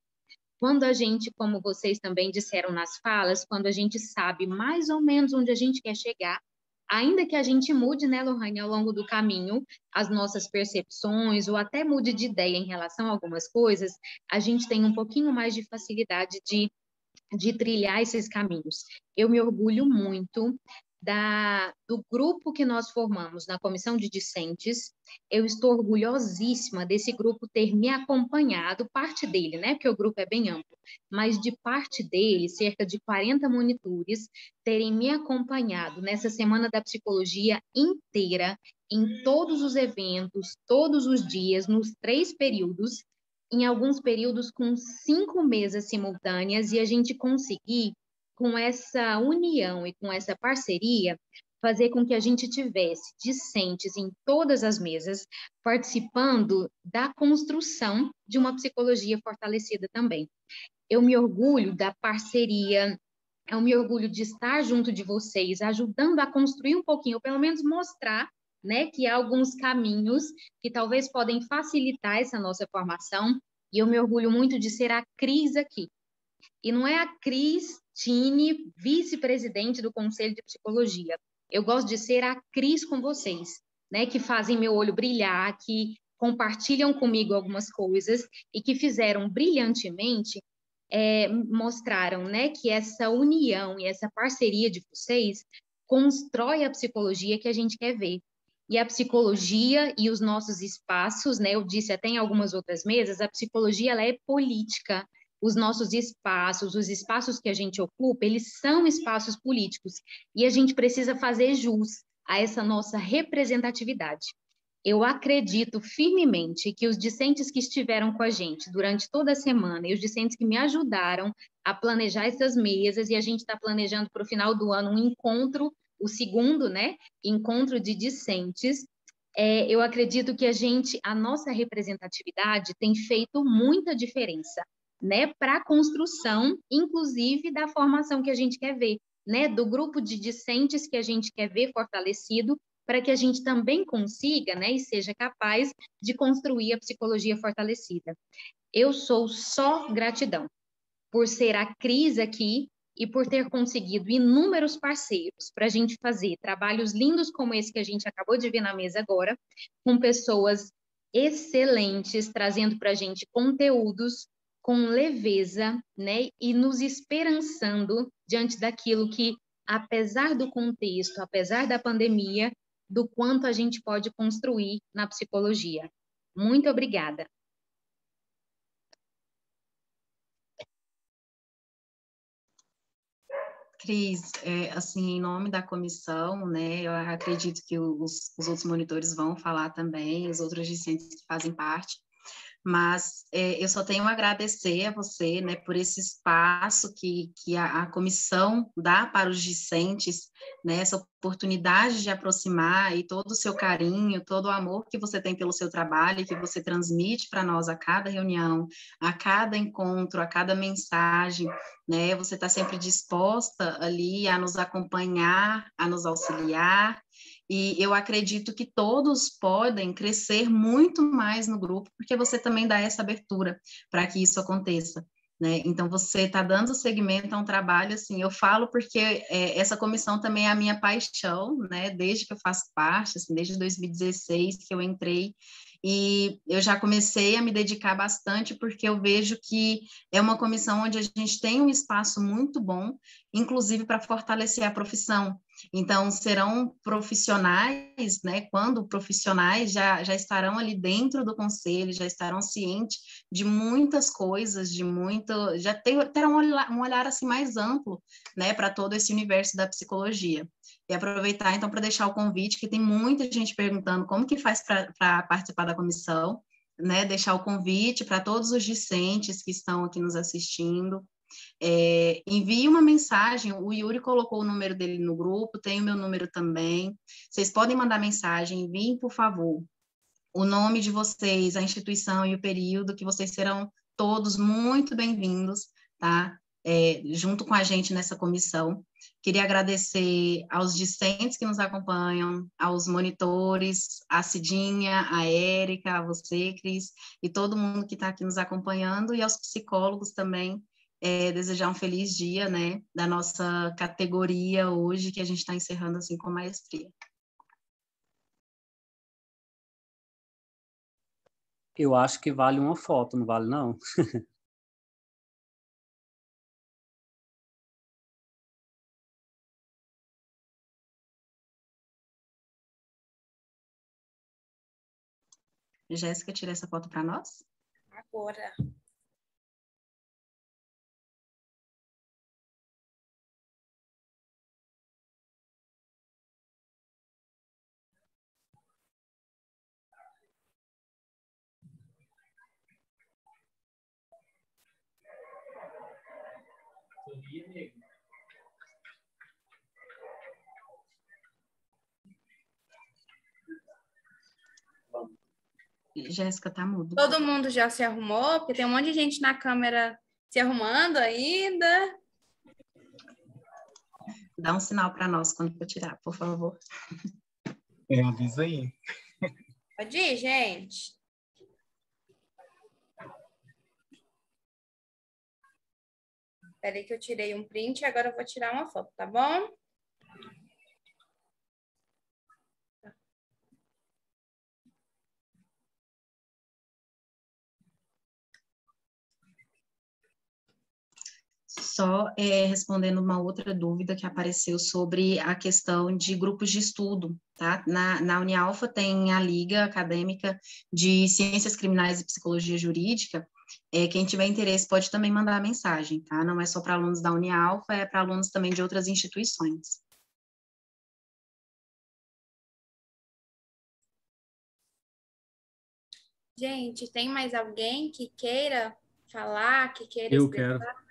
Quando a gente, como vocês também disseram nas falas, quando a gente sabe mais ou menos onde a gente quer chegar, ainda que a gente mude, né, Lohane, ao longo do caminho, as nossas percepções, ou até mude de ideia em relação a algumas coisas, a gente tem um pouquinho mais de facilidade de trilhar esses caminhos. Eu me orgulho muito do grupo que nós formamos na comissão de discentes. Eu estou orgulhosíssima desse grupo ter me acompanhado, parte dele, né, porque o grupo é bem amplo, mas de parte dele, cerca de 40 monitores, terem me acompanhado nessa Semana da Psicologia inteira, em todos os eventos, todos os dias, nos 3 períodos, em alguns períodos com 5 mesas simultâneas, e a gente conseguir, com essa união e com essa parceria, fazer com que a gente tivesse discentes em todas as mesas, participando da construção de uma psicologia fortalecida também. Eu me orgulho da parceria, eu me orgulho de estar junto de vocês, ajudando a construir um pouquinho, ou pelo menos mostrar, né, que há alguns caminhos que talvez podem facilitar essa nossa formação, e eu me orgulho muito de ser a Cris aqui, E não é a Cristine, vice-presidente do Conselho de Psicologia. Eu gosto de ser a Cris com vocês, né? Que fazem meu olho brilhar, que compartilham comigo algumas coisas e que fizeram brilhantemente, mostraram, né, que essa união e essa parceria de vocês constrói a psicologia que a gente quer ver. E a psicologia e os nossos espaços, né, eu disse até em algumas outras mesas, a psicologia ela é política. Os nossos espaços, os espaços que a gente ocupa, eles são espaços políticos. E a gente precisa fazer jus a essa nossa representatividade. Eu acredito firmemente que os discentes que estiveram com a gente durante toda a semana e os discentes que me ajudaram a planejar essas mesas, e a gente está planejando para o final do ano um encontro, o segundo, né, encontro de discentes, eu acredito que a nossa representatividade tem feito muita diferença, né, para a construção, inclusive, da formação que a gente quer ver, né, do grupo de discentes que a gente quer ver fortalecido, para que a gente também consiga, né, e seja capaz de construir a psicologia fortalecida. Eu sou só gratidão por ser a Cris aqui e por ter conseguido inúmeros parceiros para a gente fazer trabalhos lindos como esse que a gente acabou de ver na mesa agora, com pessoas excelentes, trazendo para a gente conteúdos com leveza, né, e nos esperançando diante daquilo que, apesar do contexto, apesar da pandemia, do quanto a gente pode construir na psicologia. Muito obrigada. Cris, assim, em nome da comissão, né, eu acredito que os outros monitores vão falar também, os outros discentes que fazem parte, mas eu só tenho a agradecer a você, né, por esse espaço que a comissão dá para os discentes, né, essa oportunidade de aproximar e todo o seu carinho, todo o amor que você tem pelo seu trabalho e que você transmite para nós a cada reunião, a cada encontro, a cada mensagem, né, você está sempre disposta ali a nos acompanhar, a nos auxiliar, e eu acredito que todos podem crescer muito mais no grupo, porque você também dá essa abertura para que isso aconteça, né? Então, você está dando seguimento a um trabalho, assim, eu falo porque essa comissão também é a minha paixão, né? Desde que eu faço parte, assim, desde 2016 que eu entrei, e eu já comecei a me dedicar bastante, porque eu vejo que é uma comissão onde a gente tem um espaço muito bom, inclusive para fortalecer a profissão. Então, serão profissionais, né? Quando profissionais já estarão ali dentro do conselho, já estarão cientes de muitas coisas, já terão um olhar assim mais amplo, né? Para todo esse universo da psicologia. E aproveitar, então, para deixar o convite, que tem muita gente perguntando como que faz para participar da comissão, né? Deixar o convite para todos os discentes que estão aqui nos assistindo. Envie uma mensagem, o Yuri colocou o número dele no grupo, tem o meu número também, vocês podem mandar mensagem, enviem, por favor, o nome de vocês, a instituição e o período, que vocês serão todos muito bem-vindos, tá? Junto com a gente nessa comissão. Queria agradecer aos discentes que nos acompanham, aos monitores, a Cidinha, a Érica, a você, Cris, e todo mundo que está aqui nos acompanhando, e aos psicólogos também, desejar um feliz dia, né, da nossa categoria hoje, que a gente está encerrando assim com maestria. Eu acho que vale uma foto, não vale não? Jéssica, tira essa foto para nós? Agora. Jéssica, tá mudo. Todo mundo já se arrumou? Porque tem um monte de gente na câmera se arrumando ainda. Dá um sinal para nós quando for tirar, por favor. Avisa aí. Pode ir, gente. Peraí que eu tirei um print e agora eu vou tirar uma foto, tá bom? Só respondendo uma outra dúvida que apareceu sobre a questão de grupos de estudo, tá? Na Unialfa tem a Liga Acadêmica de Ciências Criminais e Psicologia Jurídica. Quem tiver interesse pode também mandar mensagem, tá? Não é só para alunos da Unialfa, é para alunos também de outras instituições. Gente, tem mais alguém que queira falar, que queira Eu quero. expressar?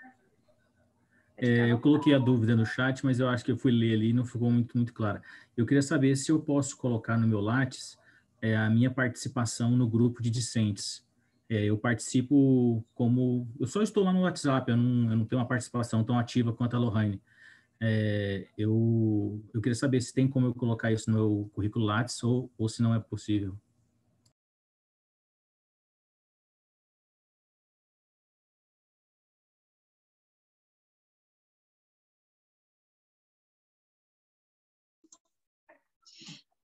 Eu coloquei a dúvida no chat, mas eu acho que eu fui ler ali e não ficou muito clara. Eu queria saber se eu posso colocar no meu Lattes a minha participação no grupo de discentes. Eu participo como... Eu só estou lá no WhatsApp, eu não tenho uma participação tão ativa quanto a Lohane. Eu queria saber se tem como eu colocar isso no meu currículo Lattes ou se não é possível.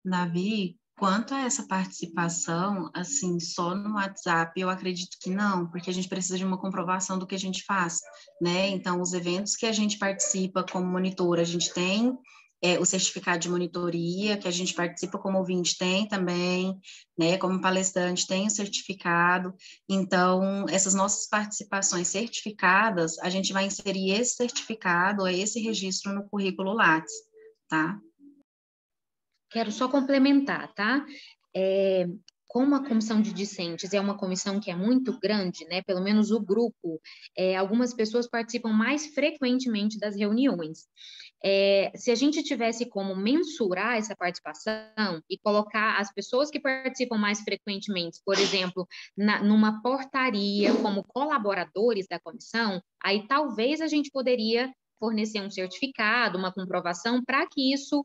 Davi, quanto a essa participação, assim, só no WhatsApp, eu acredito que não, porque a gente precisa de uma comprovação do que a gente faz, né? Então, os eventos que a gente participa como monitor, a gente tem o certificado de monitoria, que a gente participa como ouvinte, tem também, né? Como palestrante, tem o certificado. Então, essas nossas participações certificadas, a gente vai inserir esse certificado, esse registro no currículo Lattes, tá? Quero só complementar, tá? Como a comissão de discentes é uma comissão que é muito grande, né? Pelo menos o grupo, algumas pessoas participam mais frequentemente das reuniões. Se a gente tivesse como mensurar essa participação e colocar as pessoas que participam mais frequentemente, por exemplo, numa portaria como colaboradores da comissão, aí talvez a gente poderia fornecer um certificado, uma comprovação para que isso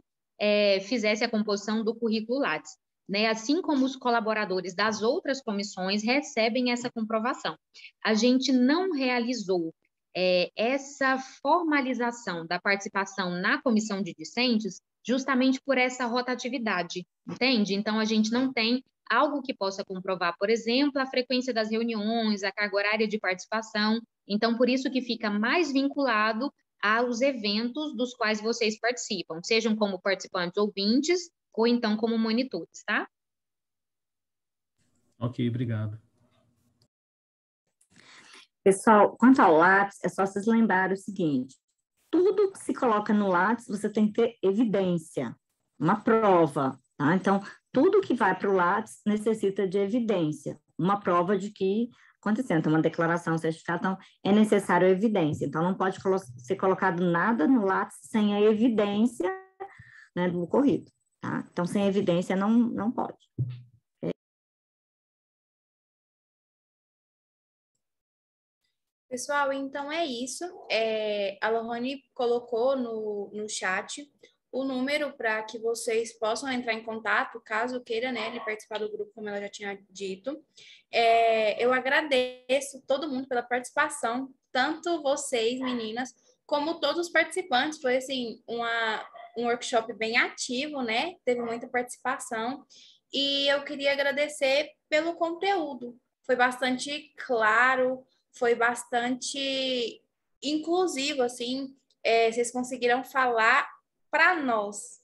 fizesse a composição do currículo Lattes, né? Assim como os colaboradores das outras comissões recebem essa comprovação. A gente não realizou essa formalização da participação na comissão de discentes justamente por essa rotatividade, entende? Então, a gente não tem algo que possa comprovar, por exemplo, a frequência das reuniões, a carga horária de participação. Então, por isso que fica mais vinculado aos eventos dos quais vocês participam, sejam como participantes ouvintes ou então como monitores, tá? Ok, obrigado. Pessoal, quanto ao Lattes, é só vocês lembrarem o seguinte, tudo que se coloca no Lattes, você tem que ter evidência, uma prova, tá? Então, tudo que vai para o Lattes necessita de evidência, uma prova de que acontecendo, então, uma declaração, certificado, então, é necessário evidência. Então, não pode ser colocado nada no Lattes sem a evidência, né, do ocorrido, tá? Então, sem evidência, não pode. Pessoal, então é isso. A Lohane colocou no chat o número para que vocês possam entrar em contato, caso queira, né, ele participar do grupo, como ela já tinha dito. Eu agradeço todo mundo pela participação, tanto vocês, meninas, como todos os participantes. Foi, assim, um workshop bem ativo, né? Teve muita participação. E eu queria agradecer pelo conteúdo. Foi bastante claro, foi bastante inclusivo, assim, vocês conseguiram falar para nós,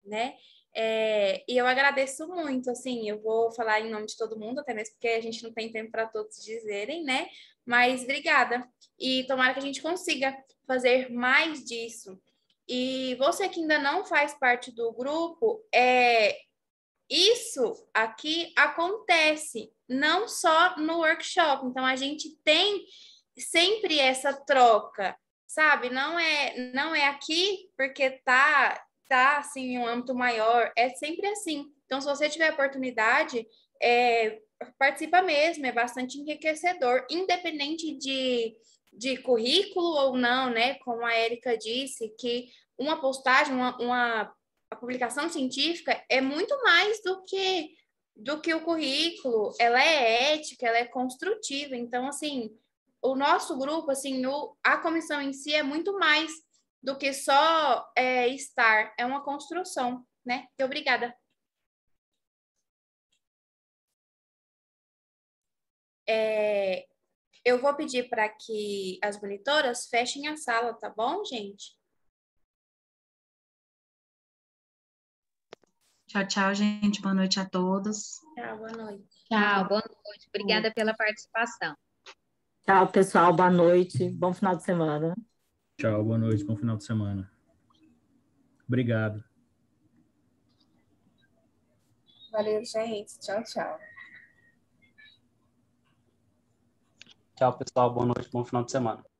né? E eu agradeço muito, assim, eu vou falar em nome de todo mundo, até mesmo porque a gente não tem tempo para todos dizerem, né? Mas obrigada. E tomara que a gente consiga fazer mais disso. E você que ainda não faz parte do grupo, isso aqui acontece não só no workshop, então a gente tem sempre essa troca, sabe? Não é aqui porque tá assim em um âmbito maior, é sempre assim. Então, se você tiver oportunidade, participa mesmo, é bastante enriquecedor, independente de currículo ou não, né? Como a Érica disse, que uma postagem, a publicação científica é muito mais do que o currículo, ela é ética, ela é construtiva. Então, assim, o nosso grupo, assim, a comissão em si é muito mais do que só estar, é uma construção, né? E obrigada. Eu vou pedir para que as monitoras fechem a sala, tá bom, gente? Tchau, tchau, gente. Boa noite a todos. Tchau, boa noite. Tchau, boa noite. Obrigada pela participação. Tchau, pessoal. Boa noite. Bom final de semana. Tchau, boa noite. Bom final de semana. Obrigado. Valeu, gente. Tchau, tchau. Tchau, pessoal. Boa noite. Bom final de semana.